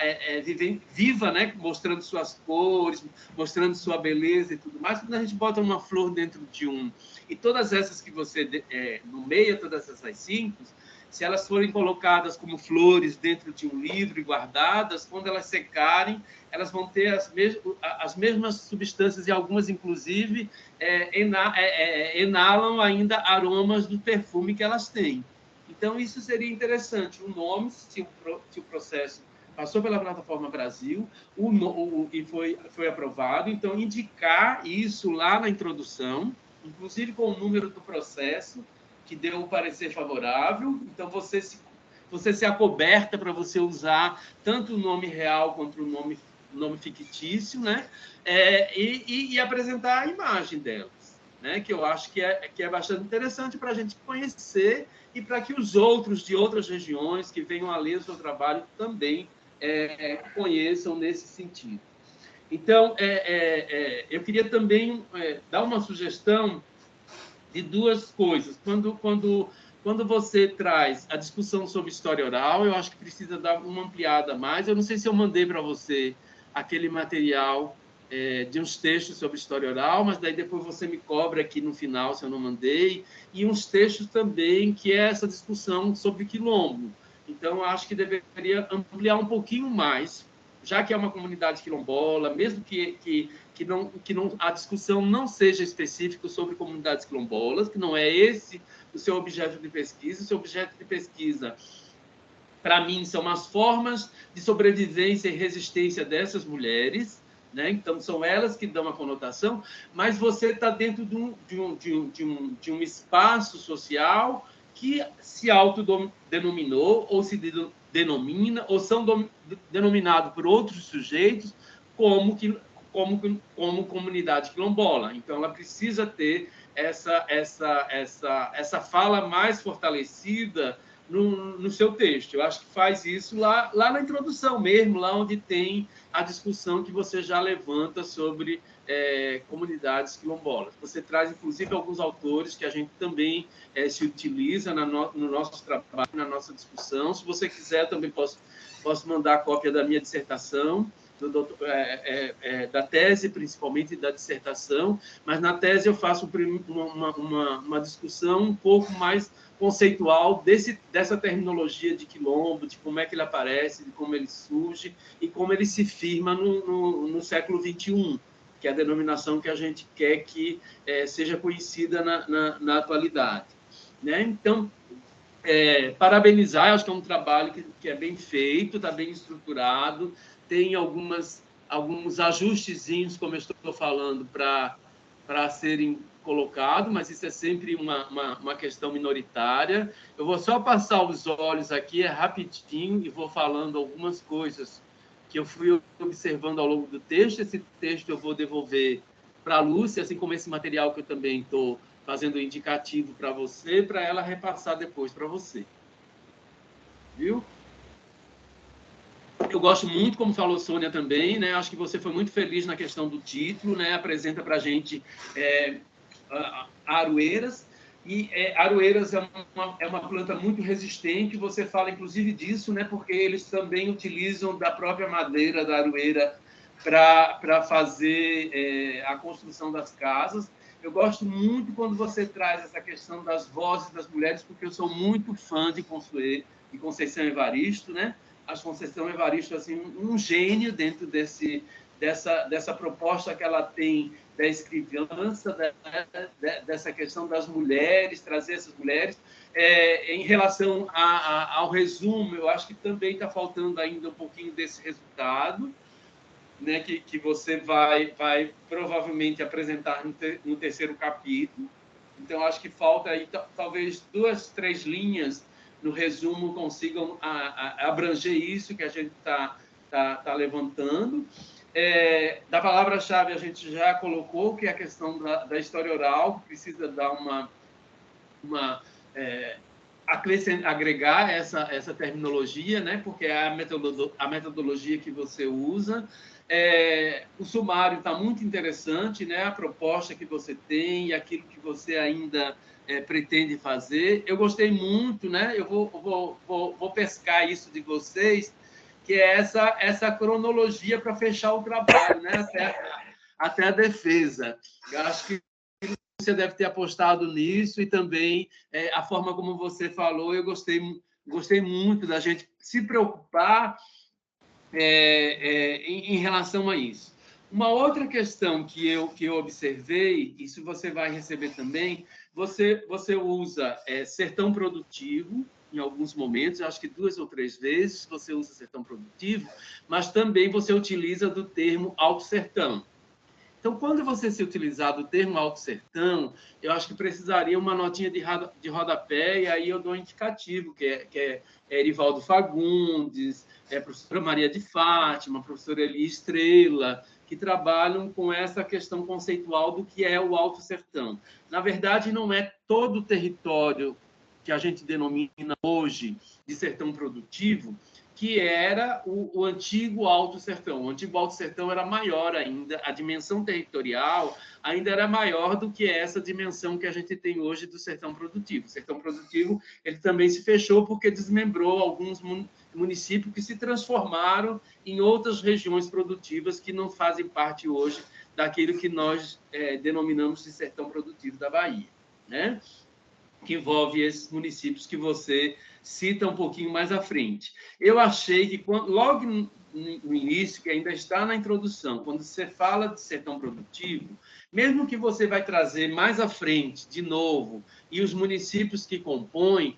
viva, né? Mostrando suas cores, mostrando sua beleza e tudo mais. Quando a gente bota uma flor dentro de um... E todas essas que você nomeia, todas essas 5, se elas forem colocadas como flores dentro de um livro e guardadas, quando elas secarem, elas vão ter as mesmas substâncias e algumas, inclusive, enalam ainda aromas do perfume que elas têm. Então, isso seria interessante. O nome, se o processo passou pela Plataforma Brasil e foi aprovado, então, indicar isso lá na introdução, inclusive com o número do processo, que deu o parecer favorável, então você se acoberta para você usar tanto o nome real quanto o nome fictício, né? E apresentar a imagem delas, né? Que eu acho que é bastante interessante para a gente conhecer e para que os outros de outras regiões que venham a ler o seu trabalho também conheçam nesse sentido. Então, eu queria também dar uma sugestão de 2 coisas. Quando você traz a discussão sobre história oral, eu acho que precisa dar uma ampliada a mais. Eu não sei se eu mandei para você aquele material de uns textos sobre história oral, mas daí depois você me cobra aqui no final se eu não mandei, e uns textos também que é essa discussão sobre quilombo. Então, eu acho que deveria ampliar um pouquinho mais, já que é uma comunidade quilombola, mesmo que a discussão não seja específica sobre comunidades quilombolas, que não é esse o seu objeto de pesquisa. O seu objeto de pesquisa, para mim, são as formas de sobrevivência e resistência dessas mulheres, né? Então, são elas que dão a conotação, mas você está dentro de um espaço social que se autodenominou ou se denomina, ou são denominados por outros sujeitos como comunidade quilombola. Então, ela precisa ter essa fala mais fortalecida no seu texto. Eu acho que faz isso lá na introdução mesmo, lá onde tem a discussão que você já levanta sobre comunidades quilombolas. Você traz, inclusive, alguns autores que a gente também se utiliza no nosso trabalho, na nossa discussão. Se você quiser, eu também posso mandar a cópia da minha dissertação, da tese, principalmente, e da dissertação, mas na tese eu faço uma discussão um pouco mais conceitual dessa terminologia de quilombo, de como é que ele aparece, de como ele surge e como ele se firma no século XXI, que é a denominação que a gente quer que seja conhecida na atualidade, né? Então, parabenizar, acho que é um trabalho que é bem feito, está bem estruturado, tem alguns ajustezinhos, como eu estou falando, para serem colocados, mas isso é sempre uma questão minoritária. Eu vou só passar os olhos aqui rapidinho e vou falando algumas coisas que eu fui observando ao longo do texto. Esse texto eu vou devolver para a Lúcia, assim como esse material que eu também estou fazendo indicativo para você, para ela repassar depois para você. Viu? Eu gosto muito, como falou Sônia também, né? Acho que você foi muito feliz na questão do título, né? Apresenta para a gente aroeiras, e aroeiras é uma planta muito resistente. Você fala, inclusive, disso, né? Porque eles também utilizam da própria madeira da aroeira para fazer a construção das casas. Eu gosto muito quando você traz essa questão das vozes das mulheres, porque eu sou muito fã de Consuelo, e Conceição Evaristo, né? Acho Conceição Evaristo assim, um gênio dentro dessa proposta que ela tem da escrivança, dessa questão das mulheres, trazer essas mulheres. Em relação ao resumo, eu acho que também está faltando ainda um pouquinho desse resultado, né, que você vai provavelmente apresentar no terceiro capítulo. Então, acho que falta aí talvez 2, 3 linhas no resumo consigam abranger isso que a gente está levantando. Da palavra-chave a gente já colocou, que é a questão da história oral, que precisa dar agregar essa terminologia, né? Porque é a metodologia que você usa. O sumário está muito interessante, né? A proposta que você tem e aquilo que você ainda pretende fazer. Eu gostei muito, né? Eu vou pescar isso de vocês, que é essa cronologia para fechar o trabalho, né? Até a defesa. Eu acho que você deve ter apostado nisso, e também a forma como você falou, eu gostei muito da gente se preocupar em relação a isso. Uma outra questão que eu observei, isso você vai receber também, você usa sertão produtivo, em alguns momentos, acho que 2 ou 3 vezes você usa sertão produtivo, mas também você utiliza do termo alto sertão. Então, quando você se utilizar do termo alto sertão, eu acho que precisaria uma notinha de rodapé, e aí eu dou um indicativo, que é Erivaldo Fagundes, a professora Maria de Fátima, a professora Eli Estrela, que trabalham com essa questão conceitual do que é o alto sertão. Na verdade, não é todo o território que a gente denomina hoje de sertão produtivo, que era o antigo Alto Sertão. O antigo Alto Sertão era maior ainda, a dimensão territorial ainda era maior do que essa dimensão que a gente tem hoje do sertão produtivo. O sertão produtivo ele também se fechou porque desmembrou alguns municípios que se transformaram em outras regiões produtivas que não fazem parte hoje daquilo que nós denominamos de sertão produtivo da Bahia, né? Que envolve esses municípios que você cita um pouquinho mais à frente. Eu achei que, logo no início, que ainda está na introdução, quando você fala de sertão produtivo, mesmo que você vai trazer mais à frente, de novo, e os municípios que compõem,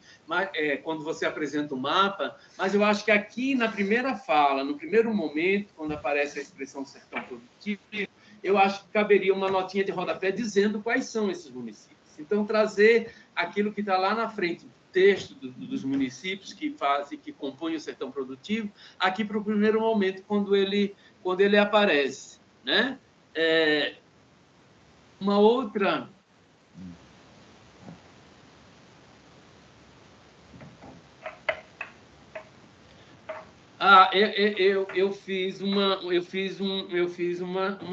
quando você apresenta o mapa, mas eu acho que aqui, na primeira fala, no primeiro momento, quando aparece a expressão sertão produtivo, eu acho que caberia uma notinha de rodapé dizendo quais são esses municípios. Então, trazer aquilo que está lá na frente, o texto dos municípios que compõem o sertão produtivo, aqui para o primeiro momento, quando ele aparece, né? Uma outra... Eu fiz uma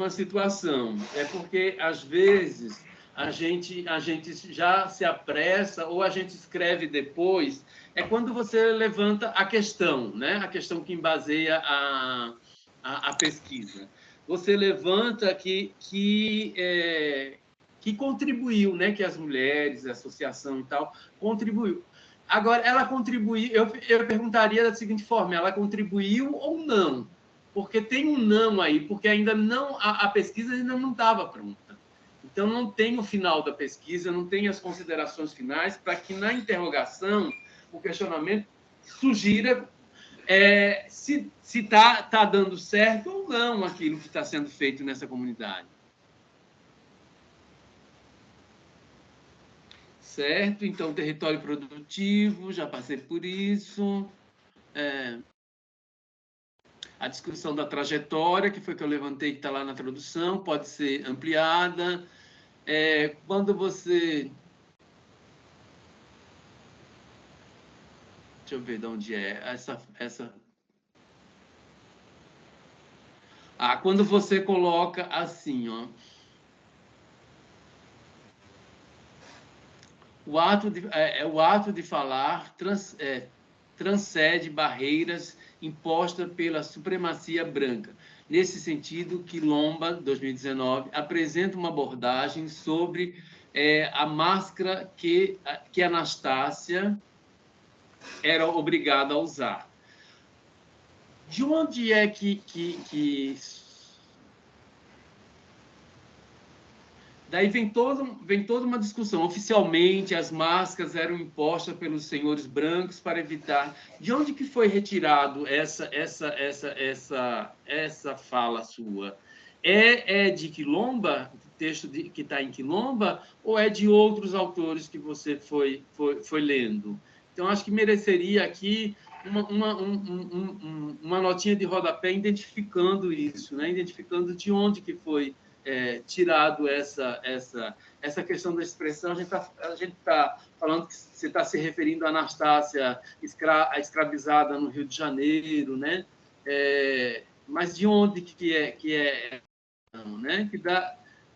situação. É porque, às vezes, a gente já se apressa ou a gente escreve depois. É quando você levanta a questão, né? A questão que embaseia a pesquisa. Você levanta que contribuiu, né? Que as mulheres, a associação e tal, contribuiu. Agora, ela contribuiu, eu perguntaria da seguinte forma, ela contribuiu ou não? Porque tem um não aí, porque ainda não, a pesquisa ainda não estava pronta. Então, não tem o final da pesquisa, não tem as considerações finais, para que na interrogação, o questionamento sugira se está dando certo ou não aquilo que está sendo feito nessa comunidade. Certo? Então, território produtivo, já passei por isso. A discussão da trajetória, que foi que eu levantei, que está lá na tradução, pode ser ampliada. Quando você... Deixa eu ver de onde é essa... quando você coloca assim, ó... O ato de falar transcende barreiras impostas pela supremacia branca. Nesse sentido, Quilomba, 2019, apresenta uma abordagem sobre a máscara que Anastácia era obrigada a usar. De onde é que daí vem toda uma discussão. Oficialmente, as máscaras eram impostas pelos senhores brancos para evitar. De onde que foi retirado essa fala sua? É de Quilomba, o texto que está em Quilomba, ou é de outros autores que você foi lendo? Então, acho que mereceria aqui uma notinha de rodapé identificando isso, né? Identificando de onde que foi tirado essa questão da expressão. A gente tá falando que você está se referindo a Anastácia, a escravizada no Rio de Janeiro, né? Mas de onde que é né?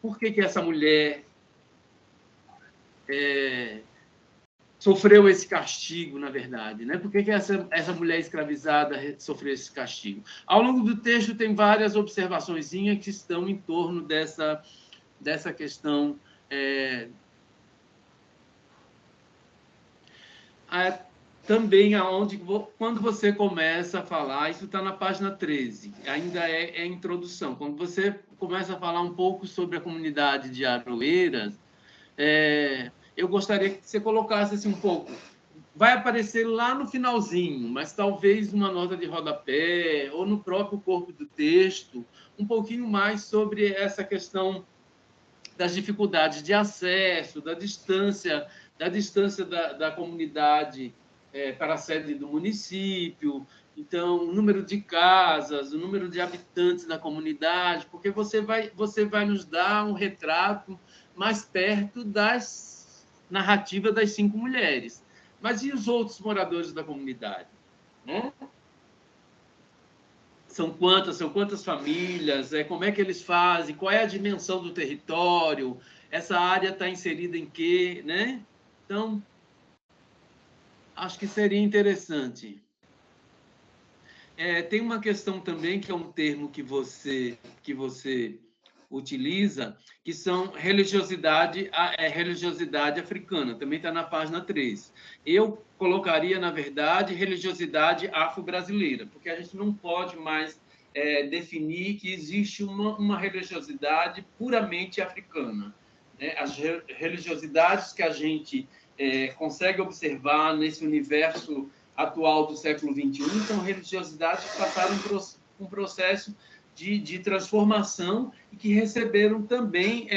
Por que essa mulher sofreu esse castigo, na verdade, né? Por que essa mulher escravizada sofreu esse castigo? Ao longo do texto tem várias observaçõezinhas que estão em torno dessa questão. Também quando você começa a falar, isso está na página 13, ainda é a introdução. Quando você começa a falar um pouco sobre a comunidade de Aroeiras, eu gostaria que você colocasse assim um pouco. Vai aparecer lá no finalzinho, mas talvez uma nota de rodapé ou no próprio corpo do texto, um pouquinho mais sobre essa questão das dificuldades de acesso, da distância da comunidade para a sede do município, então, o número de casas, o número de habitantes da comunidade, porque você vai nos dar um retrato mais perto das narrativas das 5 mulheres. Mas e os outros moradores da comunidade? Né? São quantas famílias? Como é que eles fazem? Qual é a dimensão do território? Essa área está inserida em quê? Né? Então, acho que seria interessante. Tem uma questão também, que é um termo que você utiliza, que são religiosidade africana, também está na página 3. Eu colocaria, na verdade, religiosidade afro-brasileira, porque a gente não pode mais definir que existe uma religiosidade puramente africana. Né? As religiosidades que a gente consegue observar nesse universo atual do século XXI são religiosidades que passaram por um processo de transformação e que receberam também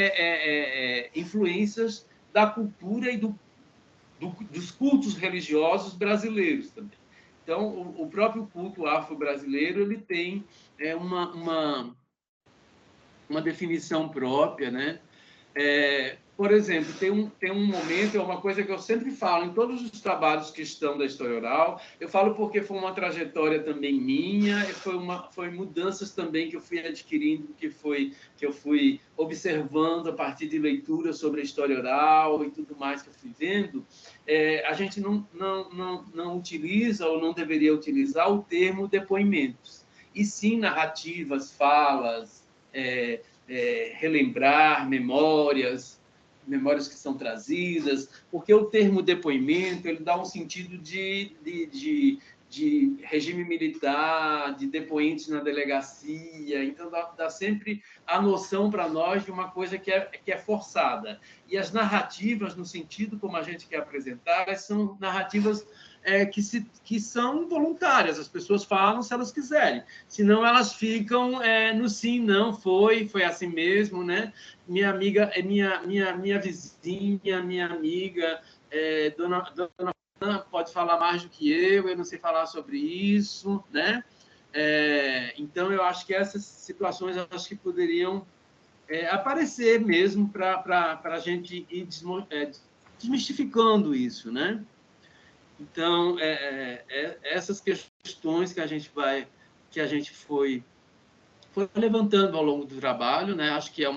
influências da cultura e dos cultos religiosos brasileiros também. Então, o próprio culto afro-brasileiro ele tem uma definição própria, né? Por exemplo, tem um momento, é uma coisa que eu sempre falo em todos os trabalhos que estão da história oral, eu falo porque foi uma trajetória também minha, foi mudanças também que eu fui adquirindo, que eu fui observando a partir de leituras sobre a história oral e tudo mais que eu fui vendo. A gente não utiliza ou não deveria utilizar o termo depoimentos, e sim narrativas, falas, relembrar memórias que são trazidas, porque o termo depoimento ele dá um sentido de regime militar, de depoentes na delegacia, então dá sempre a noção para nós de uma coisa que é forçada. E as narrativas, no sentido como a gente quer apresentar, são narrativas que são voluntárias, as pessoas falam se elas quiserem, senão elas ficam no sim, não, foi assim mesmo, né? Minha amiga, minha vizinha, minha amiga, dona pode falar mais do que eu não sei falar sobre isso, né? Então, eu acho que essas situações acho que poderiam aparecer mesmo para a gente ir desmistificando isso, né? Então, essas questões que a gente foi levantando ao longo do trabalho, né? Acho que é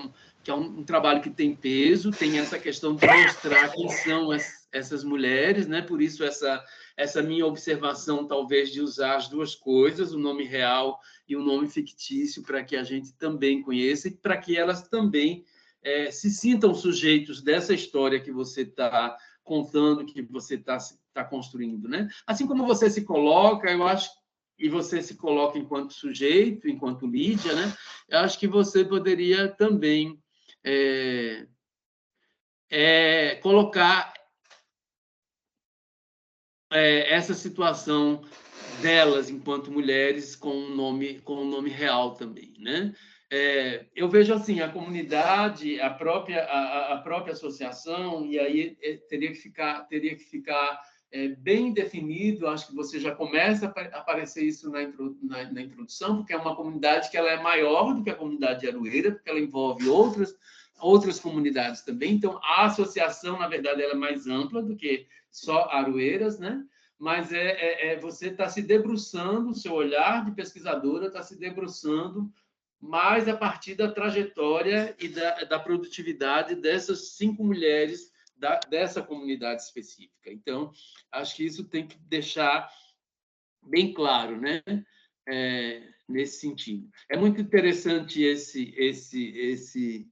um trabalho que tem peso, tem essa questão de mostrar quem são essas mulheres, né? Por isso essa minha observação, talvez, de usar as duas coisas, o nome real e o nome fictício, para que a gente também conheça e para que elas também se sintam sujeitos dessa história que você está contando, que você está tá construindo, né? Assim como você se coloca, eu acho, e você se coloca enquanto sujeito, enquanto Lídia, né? Eu acho que você poderia também colocar essa situação delas enquanto mulheres com um nome real também, né? Eu vejo assim a comunidade, a própria associação, e aí teria que ficar bem definido. Acho que você já começa a aparecer isso na introdução, porque é uma comunidade que ela é maior do que a comunidade de Aroeira, porque ela envolve outras comunidades também. Então, a associação, na verdade, ela é mais ampla do que só Aroeiras, né? Mas você está se debruçando, o seu olhar de pesquisadora está se debruçando mais a partir da trajetória e da produtividade dessas 5 mulheres dessa comunidade específica. Então, acho que isso tem que deixar bem claro, né? Nesse sentido. É muito interessante esse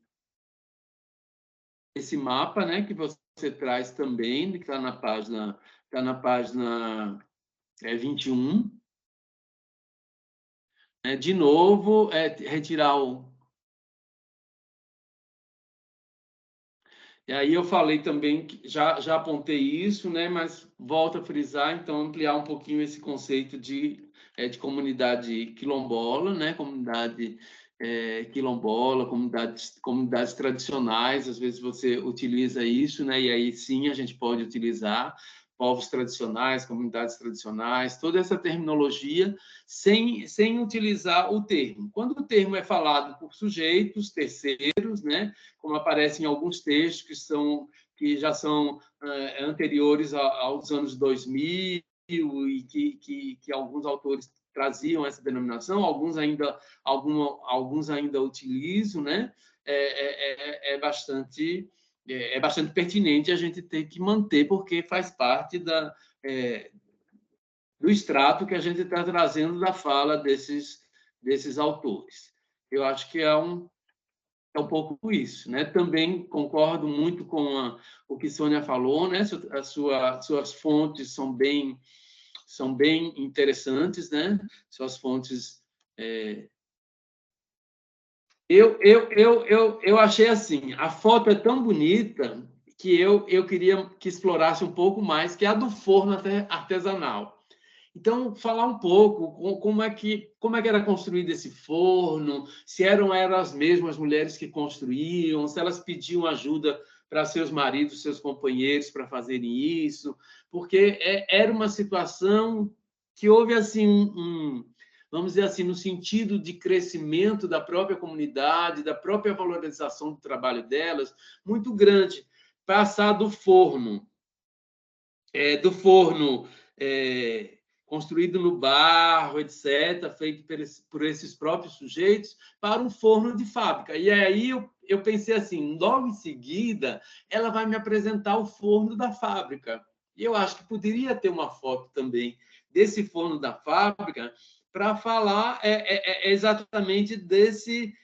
mapa, né, que você traz também, que está na página 21. De novo, retirar o... E aí eu falei também, que já apontei isso, né, mas volto a frisar, então, ampliar um pouquinho esse conceito de comunidade quilombola, né, comunidade quilombola, comunidades tradicionais. Às vezes você utiliza isso, né, e aí sim a gente pode utilizar povos tradicionais, comunidades tradicionais, toda essa terminologia, sem utilizar o termo. Quando o termo é falado por sujeitos terceiros, né, como aparece em alguns textos que já são anteriores aos anos 2000 e que alguns autores traziam essa denominação, alguns ainda utilizam, né? É bastante pertinente a gente ter que manter, porque faz parte do extrato que a gente está trazendo da fala desses autores. Eu acho que é um pouco isso, né? Também concordo muito com o que Sônia falou, né? Suas fontes são bem interessantes, né? Suas fontes... Eu achei assim, a foto é tão bonita que eu queria que explorasse um pouco mais, que é a do forno artesanal. Então, falar um pouco como é que era construído esse forno, se eram as mesmas mulheres que construíam, se elas pediam ajuda para seus maridos, seus companheiros para fazerem isso, porque era uma situação que houve assim vamos dizer assim, no sentido de crescimento da própria comunidade, da própria valorização do trabalho delas, muito grande. Passar do forno construído no barro, etc., feito por esses próprios sujeitos, para um forno de fábrica. E aí eu pensei assim, logo em seguida, ela vai me apresentar o forno da fábrica. E eu acho que poderia ter uma foto também desse forno da fábrica para falar exatamente desse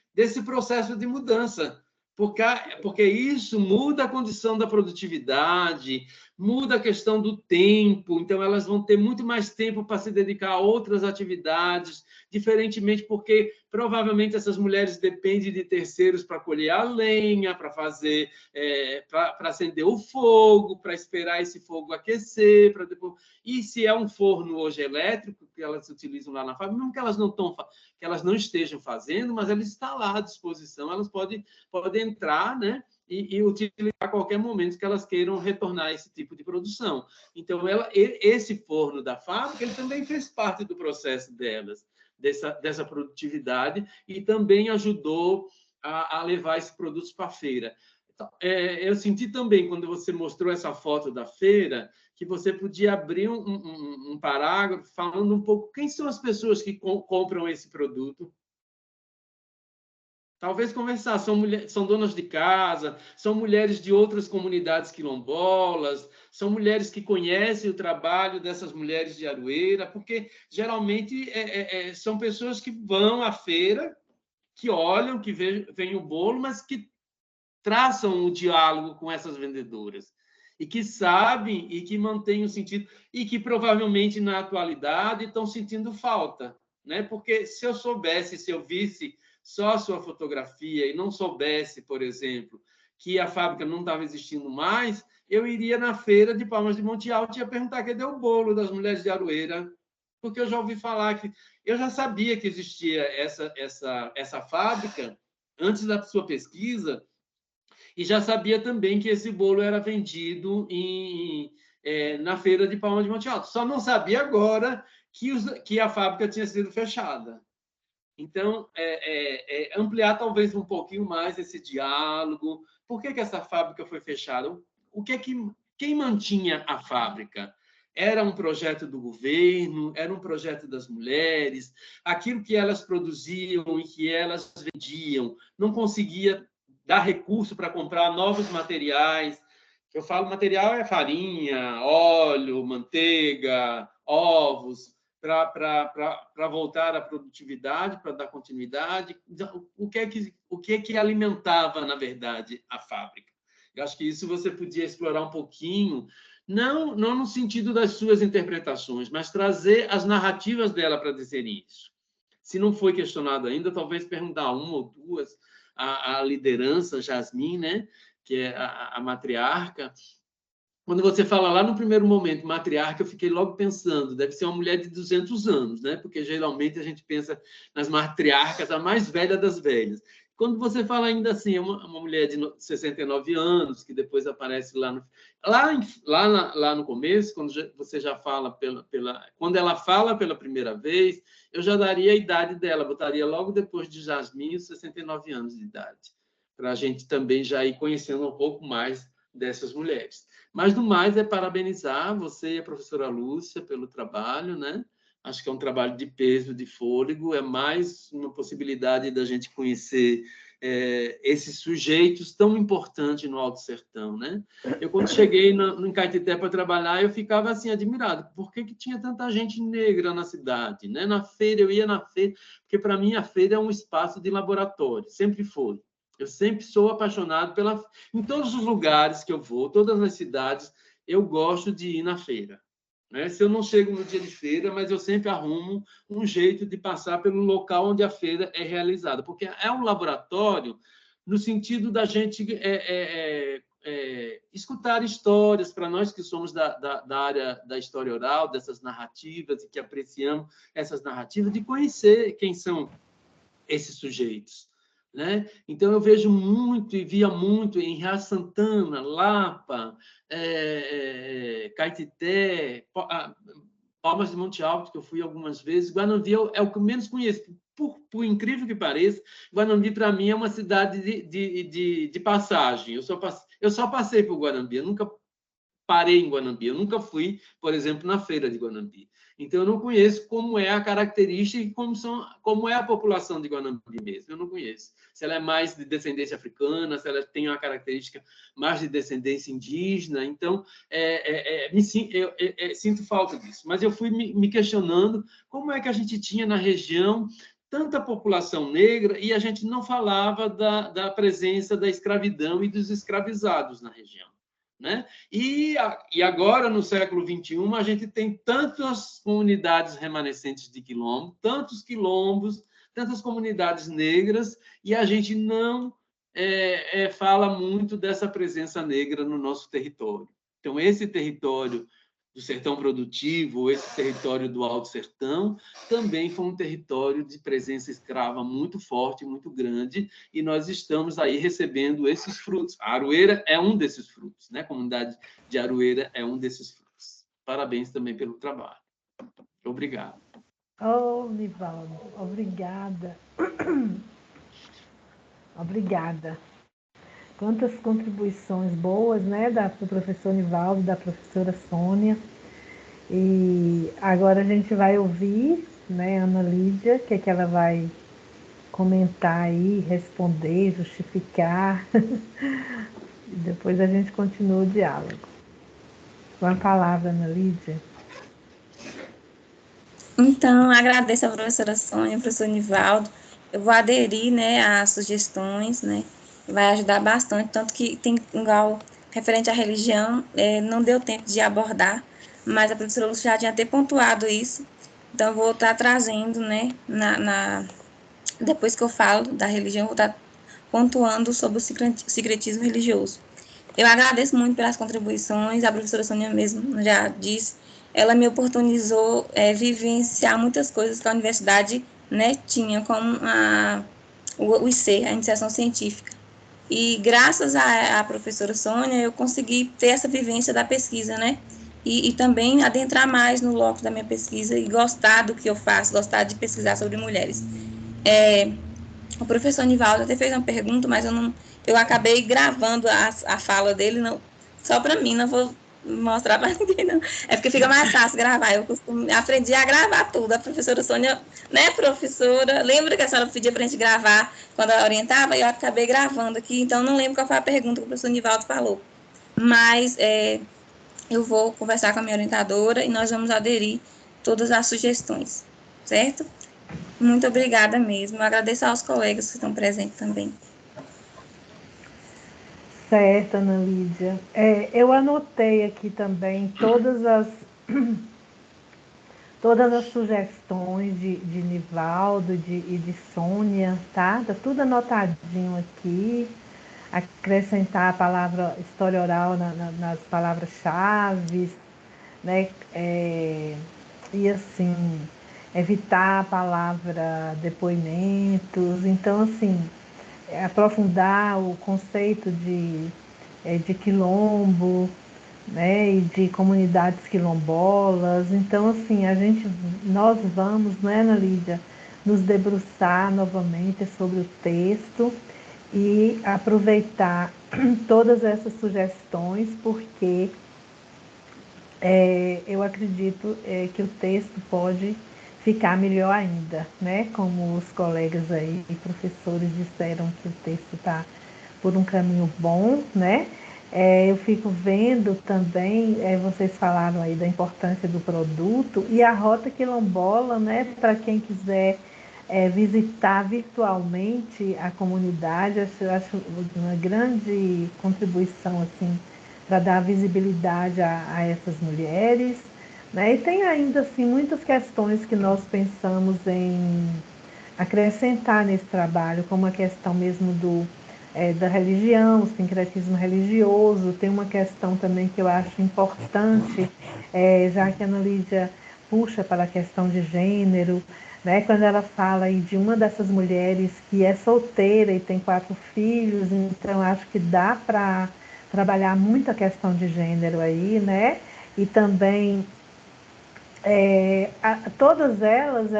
processo de mudança, porque isso muda a condição da produtividade, muda a questão do tempo. Então elas vão ter muito mais tempo para se dedicar a outras atividades, diferentemente porque provavelmente essas mulheres dependem de terceiros para colher a lenha, para fazer, para acender o fogo, para esperar esse fogo aquecer, para depois... E se é um forno hoje elétrico que elas utilizam lá na fábrica, não que elas não estejam fazendo, mas ele está lá à disposição, elas podem entrar, né? E utilizar a qualquer momento que elas queiram retornar a esse tipo de produção. Então, esse forno da fábrica, ele também fez parte do processo delas, dessa produtividade, e também ajudou a levar esses produtos para a feira. Então, eu senti também, quando você mostrou essa foto da feira, que você podia abrir um parágrafo falando um pouco quem são as pessoas que compram esse produto. Talvez conversar, são donas de casa, são mulheres de outras comunidades quilombolas, são mulheres que conhecem o trabalho dessas mulheres de Aroeira, porque geralmente são pessoas que vão à feira, que olham, que veem o bolo, mas que traçam o diálogo com essas vendedoras e que sabem e que mantêm o sentido, e que provavelmente na atualidade estão sentindo falta, né? Porque se eu soubesse, se eu visse só a sua fotografia e não soubesse, por exemplo, que a fábrica não estava existindo mais, eu iria na feira de Palmas de Monte Alto e ia perguntar cadê o bolo das mulheres de Aroeira, porque eu já ouvi falar que... Eu já sabia que existia essa fábrica antes da sua pesquisa, e já sabia também que esse bolo era vendido na feira de Palmas de Monte Alto. Só não sabia agora que a fábrica tinha sido fechada. Então, ampliar talvez um pouquinho mais esse diálogo. Por que essa fábrica foi fechada? Quem mantinha a fábrica? Era um projeto do governo, era um projeto das mulheres, aquilo que elas produziam e que elas vendiam não conseguia dar recurso para comprar novos materiais. Eu falo material é farinha, óleo, manteiga, ovos, para voltar à produtividade, para dar continuidade. O que é que alimentava, na verdade, a fábrica? Eu acho que isso você podia explorar um pouquinho, não no sentido das suas interpretações, mas trazer as narrativas dela para dizerem isso. Se não foi questionado ainda, talvez perguntar uma ou duas à liderança, Jasmine, né, que é a matriarca. Quando você fala lá no primeiro momento, matriarca, eu fiquei logo pensando, deve ser uma mulher de 200 anos, né? Porque geralmente a gente pensa nas matriarcas, a mais velha das velhas. Quando você fala ainda assim, é uma mulher de 69 anos, que depois aparece lá no começo, quando você já fala quando ela fala pela primeira vez, eu já daria a idade dela, botaria logo depois de Jasmine, 69 anos de idade, para a gente também já ir conhecendo um pouco mais dessas mulheres. Mas, no mais, é parabenizar você e a professora Lúcia pelo trabalho, né? Acho que é um trabalho de peso, de fôlego, é mais uma possibilidade da gente conhecer esses sujeitos tão importantes no Alto Sertão, né? Eu, quando cheguei no Caetité para trabalhar, eu ficava assim, admirado. Por que tinha tanta gente negra na cidade, né? Na feira, eu ia na feira, porque, para mim, a feira é um espaço de laboratório, sempre foi. Eu sempre sou apaixonado em todos os lugares que eu vou, todas as cidades, eu gosto de ir na feira, né? Se eu não chego no dia de feira, mas eu sempre arrumo um jeito de passar pelo local onde a feira é realizada, porque é um laboratório no sentido da gente escutar histórias, para nós que somos da área da história oral, dessas narrativas, e que apreciamos essas narrativas, de conhecer quem são esses sujeitos, né? Então, eu vejo muito e via muito em Ria Santana, Lapa, Caetité, Palmas de Monte Alto, que eu fui algumas vezes. Guanambi é o que eu menos conheço. Por incrível que pareça, Guanambi, para mim, é uma cidade de passagem. Eu só passei por Guanambi, eu nunca parei em Guanambi, eu nunca fui, por exemplo, na feira de Guanambi. Então, eu não conheço como é a característica e como é a população de Guanambi mesmo. Eu não conheço. Se ela é mais de descendência africana, se ela tem uma característica mais de descendência indígena. Então, sinto falta disso. Mas eu fui me questionando como é que a gente tinha na região tanta população negra e a gente não falava da presença da escravidão e dos escravizados na região, né? E agora, no século XXI, a gente tem tantas comunidades remanescentes de quilombo, tantos quilombos, tantas comunidades negras, e a gente não fala muito dessa presença negra no nosso território. Então, esse território do sertão produtivo, esse território do Alto Sertão, também foi um território de presença escrava muito forte, muito grande, e nós estamos aí recebendo esses frutos. A Aroeira é um desses frutos, né? A comunidade de Aroeira é um desses frutos. Parabéns também pelo trabalho. Obrigado. Oh, Nivaldo, obrigada. Obrigada. Quantas contribuições boas, né, do professor Nivaldo, da professora Sônia. E agora a gente vai ouvir, né, Ana Lídia, que ela vai comentar aí, responder, justificar. E depois a gente continua o diálogo. Com a palavra, Ana Lídia. Então, agradeço a professora Sônia, ao professor Nivaldo. Eu vou aderir, né, às sugestões, né, vai ajudar bastante, tanto que tem, igual referente à religião, não deu tempo de abordar, mas a professora Lúcia já tinha até pontuado isso, então eu vou estar trazendo, né, depois que eu falo da religião, vou estar pontuando sobre o secretismo religioso. Eu agradeço muito pelas contribuições, a professora Sônia mesmo já disse, ela me oportunizou vivenciar muitas coisas que a universidade, né, tinha, como o IC, a iniciação científica. E graças à professora Sônia, eu consegui ter essa vivência da pesquisa, né? E também adentrar mais no locus da minha pesquisa e gostar do que eu faço, gostar de pesquisar sobre mulheres. O professor Nivaldo até fez uma pergunta, mas eu acabei gravando a fala dele, não, só para mim, não vou mostrar para ninguém, não. É porque fica mais fácil gravar. Eu aprendi a gravar tudo. A professora Sônia, né, professora, lembra que a senhora pedia para a gente gravar quando ela orientava? E eu acabei gravando aqui, então não lembro qual foi a pergunta que o professor Nivaldo falou. Mas eu vou conversar com a minha orientadora e nós vamos aderir todas as sugestões, certo? Muito obrigada mesmo. Eu agradeço aos colegas que estão presentes também. Certo, Ana Lídia. Eu anotei aqui também todas as sugestões de Nivaldo e de Sônia, tá? Tá tudo anotadinho aqui. Acrescentar a palavra história oral nas palavras-chave, né? E assim, evitar a palavra depoimentos. Então, assim, aprofundar o conceito de quilombo, né, e de comunidades quilombolas. Então, assim, nós vamos, né, Ana Lídia, nos debruçar novamente sobre o texto e aproveitar todas essas sugestões, porque eu acredito que o texto pode ficar melhor ainda, né? Como os colegas aí, professores, disseram que o texto está por um caminho bom, né? Eu fico vendo também, vocês falaram aí da importância do produto e a Rota Quilombola, né? Para quem quiser visitar virtualmente a comunidade, acho uma grande contribuição assim para dar visibilidade a essas mulheres, né? E tem ainda assim muitas questões que nós pensamos em acrescentar nesse trabalho, como a questão mesmo da religião, o sincretismo religioso. Tem uma questão também que eu acho importante, já que a Ana Lídia puxa para a questão de gênero, né? Quando ela fala aí de uma dessas mulheres que é solteira e tem 4 filhos, então acho que dá para trabalhar muito a questão de gênero aí, né? E também todas elas,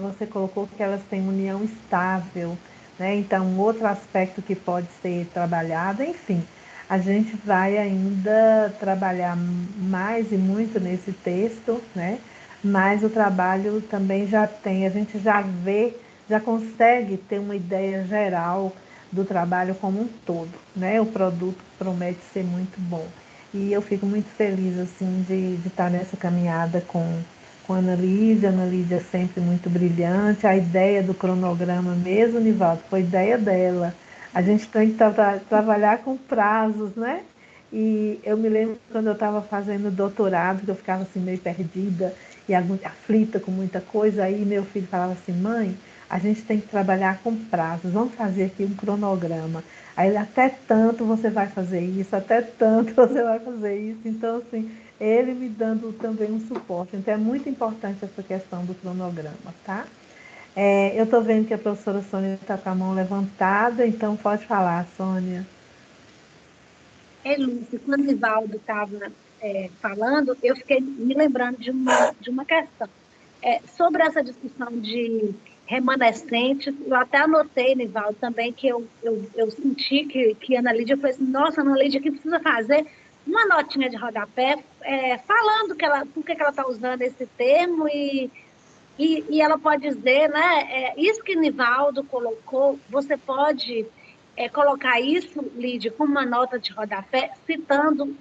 você colocou que elas têm união estável, né? Então, outro aspecto que pode ser trabalhado, enfim, a gente vai ainda trabalhar mais e muito nesse texto, né? Mas o trabalho também a gente já vê, já consegue ter uma ideia geral do trabalho como um todo, né? O produto promete ser muito bom. E eu fico muito feliz assim de estar nessa caminhada com a Ana Lídia sempre muito brilhante. A ideia do cronograma mesmo, Nivaldo, foi ideia dela. A gente tem que trabalhar com prazos, né? E eu me lembro quando eu estava fazendo doutorado, que eu ficava assim meio perdida e aflita com muita coisa, aí meu filho falava assim, mãe, a gente tem que trabalhar com prazos, vamos fazer aqui um cronograma. Aí até tanto você vai fazer isso, até tanto você vai fazer isso. Então, assim, ele me dando também um suporte. Então, é muito importante essa questão do cronograma, tá? Eu estou vendo que a professora Sônia está com a mão levantada, então pode falar, Sônia. Lúcia, quando o Nivaldo estava falando, eu fiquei me lembrando de uma questão. Sobre essa discussão de remanescentes, eu até anotei, Nivaldo, também, que eu senti que a Ana Lídia falou assim, nossa, Ana Lídia, que precisa fazer uma notinha de rodapé falando por que ela está usando esse termo e ela pode dizer, né, isso que Nivaldo colocou, você pode colocar isso, Lídia, como uma nota de rodapé, citando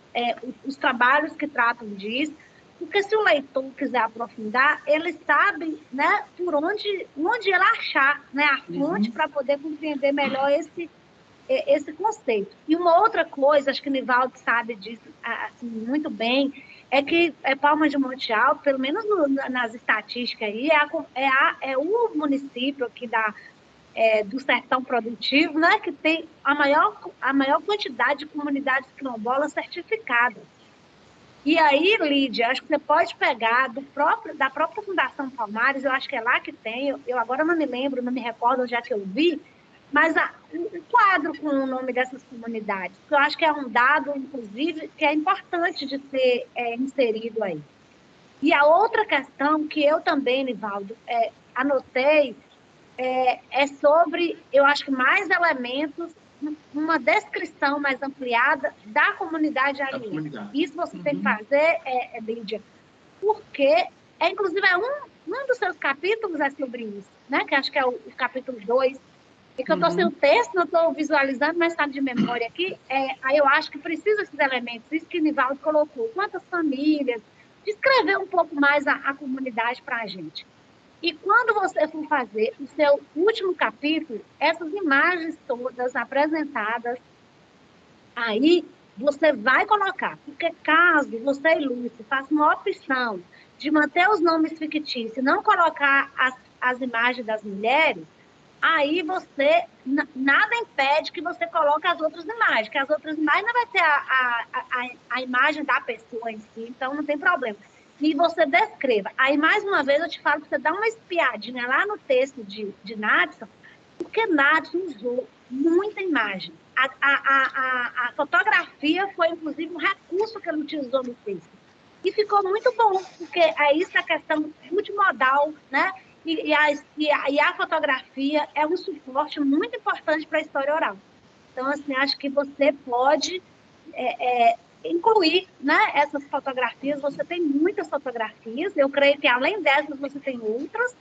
os trabalhos que tratam disso, porque se o leitor quiser aprofundar, ele sabe, né, por onde ele achar, né, a fonte para poder compreender melhor esse conceito. E uma outra coisa, acho que o Nivaldo sabe disso assim, muito bem, é que Palma de Monte Alto, pelo menos nas estatísticas aí, é o município aqui do sertão produtivo, né, que tem a maior quantidade de comunidades quilombolas certificadas. E aí, Lídia, acho que você pode pegar da própria Fundação Palmares, eu acho que é lá que tem, eu agora não me lembro, não me recordo onde é que eu vi, mas um quadro com o nome dessas comunidades, que eu acho que é um dado, inclusive, que é importante de ser inserido aí. E a outra questão que eu também, Nivaldo, anotei, é sobre, eu acho que mais elementos, uma descrição mais ampliada da comunidade ariana. Isso você tem que fazer, Lídia, porque, inclusive, um dos seus capítulos é sobre isso, né? Que acho que é o capítulo 2, e que eu estou sem o texto, não estou visualizando, mas está de memória aqui. Aí eu acho que precisa esses elementos, isso que o Nivaldo colocou, quantas famílias, descrever um pouco mais a comunidade para a gente. E quando você for fazer o seu último capítulo, essas imagens todas apresentadas, aí você vai colocar, porque caso você e Lúcia façam uma opção de manter os nomes fictícios, não colocar as imagens das mulheres, aí você, nada impede que você coloque as outras imagens, que as outras imagens não vai ter a imagem da pessoa em si, então não tem problema. E você descreva. Aí, mais uma vez, eu te falo que você dá uma espiadinha lá no texto de Nadson, porque Nadson usou muita imagem. A fotografia foi, inclusive, um recurso que ele utilizou no texto. E ficou muito bom, porque é isso a questão multimodal, né? E a fotografia é um suporte muito importante para a história oral. Então, assim, acho que você pode incluir, né, essas fotografias. Você tem muitas fotografias, eu creio que além dessas você tem outras,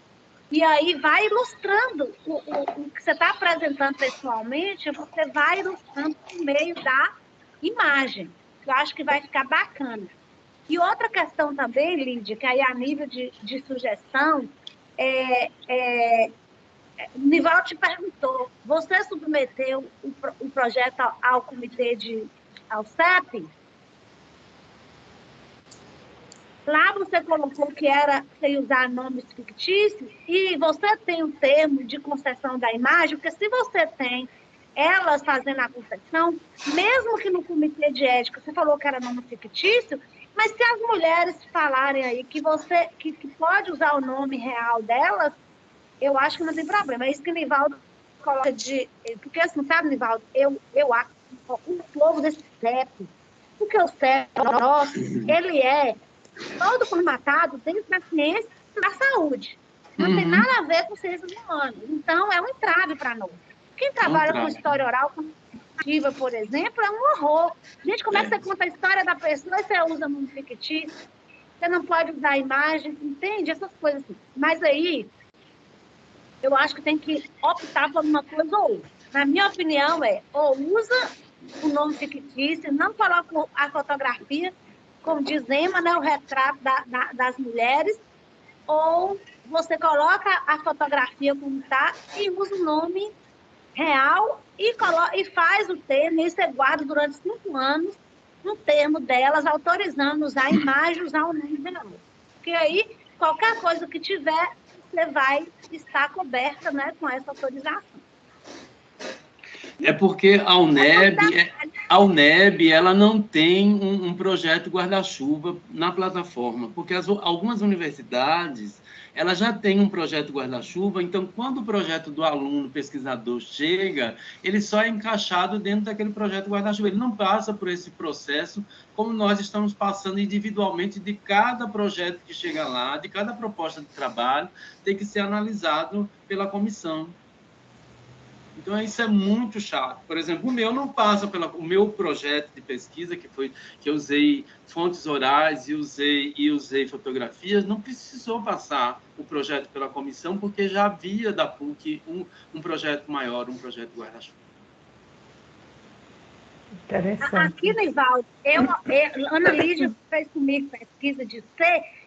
e aí vai ilustrando o que você está apresentando pessoalmente, você vai ilustrando por meio da imagem. Eu acho que vai ficar bacana. E outra questão também, Lídia, que aí a nível de sugestão, Nivaldo te perguntou, você submeteu o projeto ao comitê ao CEP? Lá você colocou que você ia usar nomes fictícios e você tem um termo de concessão da imagem, porque se você tem elas fazendo a concessão, mesmo que no comitê de ética você falou que era nome fictício, mas se as mulheres falarem aí que você que pode usar o nome real delas, eu acho que não tem problema. É isso que o Nivaldo coloca porque assim, sabe, Nivaldo, eu acho o povo desse CEP, porque o CEP nosso, ele é todo formatado dentro da ciência da saúde. Não tem nada a ver com ciências humanas. Então, é um entrave para nós. Quem trabalha com história oral, com narrativa, por exemplo, é um horror. Gente, como é que você conta a história da pessoa e você usa nome fictício? Você não pode usar a imagem, entende? Essas coisas assim. Mas aí, eu acho que tem que optar por uma coisa ou outra. Na minha opinião, ou usa o nome fictício, não coloca a fotografia, como diz Emma, né, o retrato das mulheres, ou você coloca a fotografia como está e usa o nome real e faz o termo, e você guarda durante 5 anos um termo delas, autorizando usar a imagem, usar o nome real. Porque aí, qualquer coisa que tiver, você vai estar coberta, né, com essa autorização. É porque a UNEB ela não tem um projeto guarda-chuva na plataforma, porque algumas universidades elas já têm um projeto guarda-chuva, então quando o projeto do aluno pesquisador chega, ele só é encaixado dentro daquele projeto guarda-chuva, ele não passa por esse processo como nós estamos passando individualmente de cada projeto que chega lá, de cada proposta de trabalho, tem que ser analisado pela comissão. Então, isso é muito chato. Por exemplo, o meu não passa o meu projeto de pesquisa, que eu usei fontes orais e usei fotografias, não precisou passar o projeto pela comissão, porque já havia da PUC um projeto maior, um projeto guarda-chuva. Interessante. Aqui, Nivaldo, Ana Lídia fez comigo pesquisa de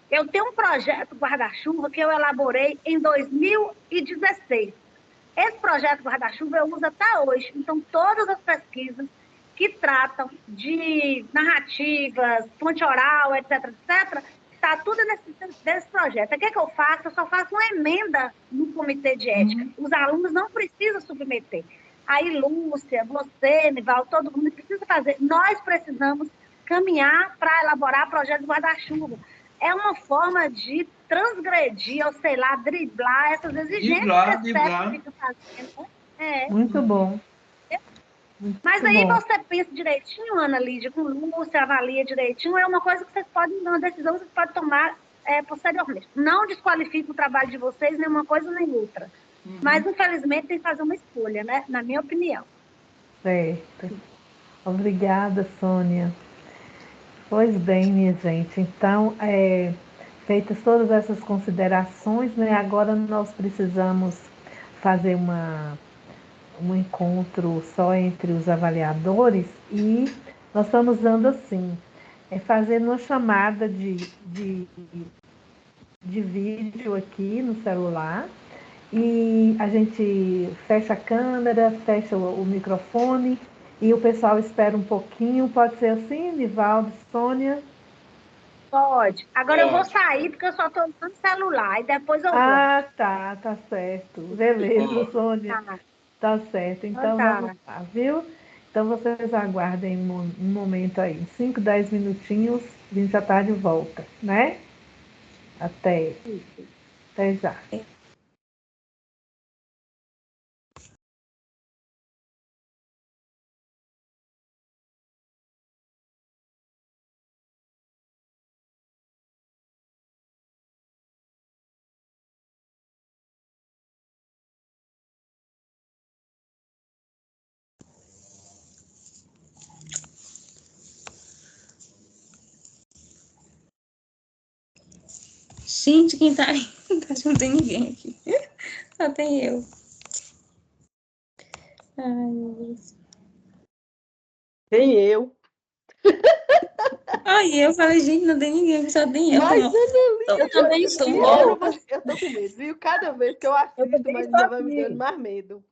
eu tenho um projeto guarda-chuva que eu elaborei em 2016. Esse projeto Guarda-Chuva eu uso até hoje. Então, todas as pesquisas que tratam de narrativas, fonte oral, etc., etc., está tudo nesse projeto. O que eu faço? Eu só faço uma emenda no comitê de ética. Os alunos não precisam submeter. Aí, Lúcia, você, Nival, todo mundo precisa fazer. Nós precisamos caminhar para elaborar projetos guarda-chuva. É uma forma de transgredir, ou sei lá, driblar essas exigências que a fica fazendo. Muito bom. Mas aí você pensa direitinho, Ana Lídia, com Lúcia, avalia direitinho, é uma coisa que vocês podem, uma decisão que vocês podem tomar posteriormente. Não desqualifica o trabalho de vocês, nem uma coisa nem outra. Mas, infelizmente, tem que fazer uma escolha, né? Na minha opinião. Certo. Obrigada, Sônia. Pois bem, minha gente. Então, feitas todas essas considerações, né, agora nós precisamos fazer um encontro só entre os avaliadores e nós estamos dando assim, fazendo uma chamada de vídeo aqui no celular e a gente fecha a câmera, fecha o microfone e o pessoal espera um pouquinho. Pode ser assim, Nivaldo, Sônia? Pode. Agora eu vou sair porque eu só estou usando celular e depois eu vou. Ah, tá certo. Beleza, Sônia. Tá certo. Então vamos lá, viu? Então vocês aguardem um momento aí, 5, 10 minutinhos, a gente já está de volta, né? Até já. Gente, quem tá aí? Não tem ninguém aqui. Só tem eu. Ai, meu Deus. Tem eu. Ai, eu falei, gente, não tem ninguém aqui, só tem eu. Mas eu também estou louca. Eu tô com medo, viu? Cada vez que eu assisto, mas ainda vai me dando mais medo.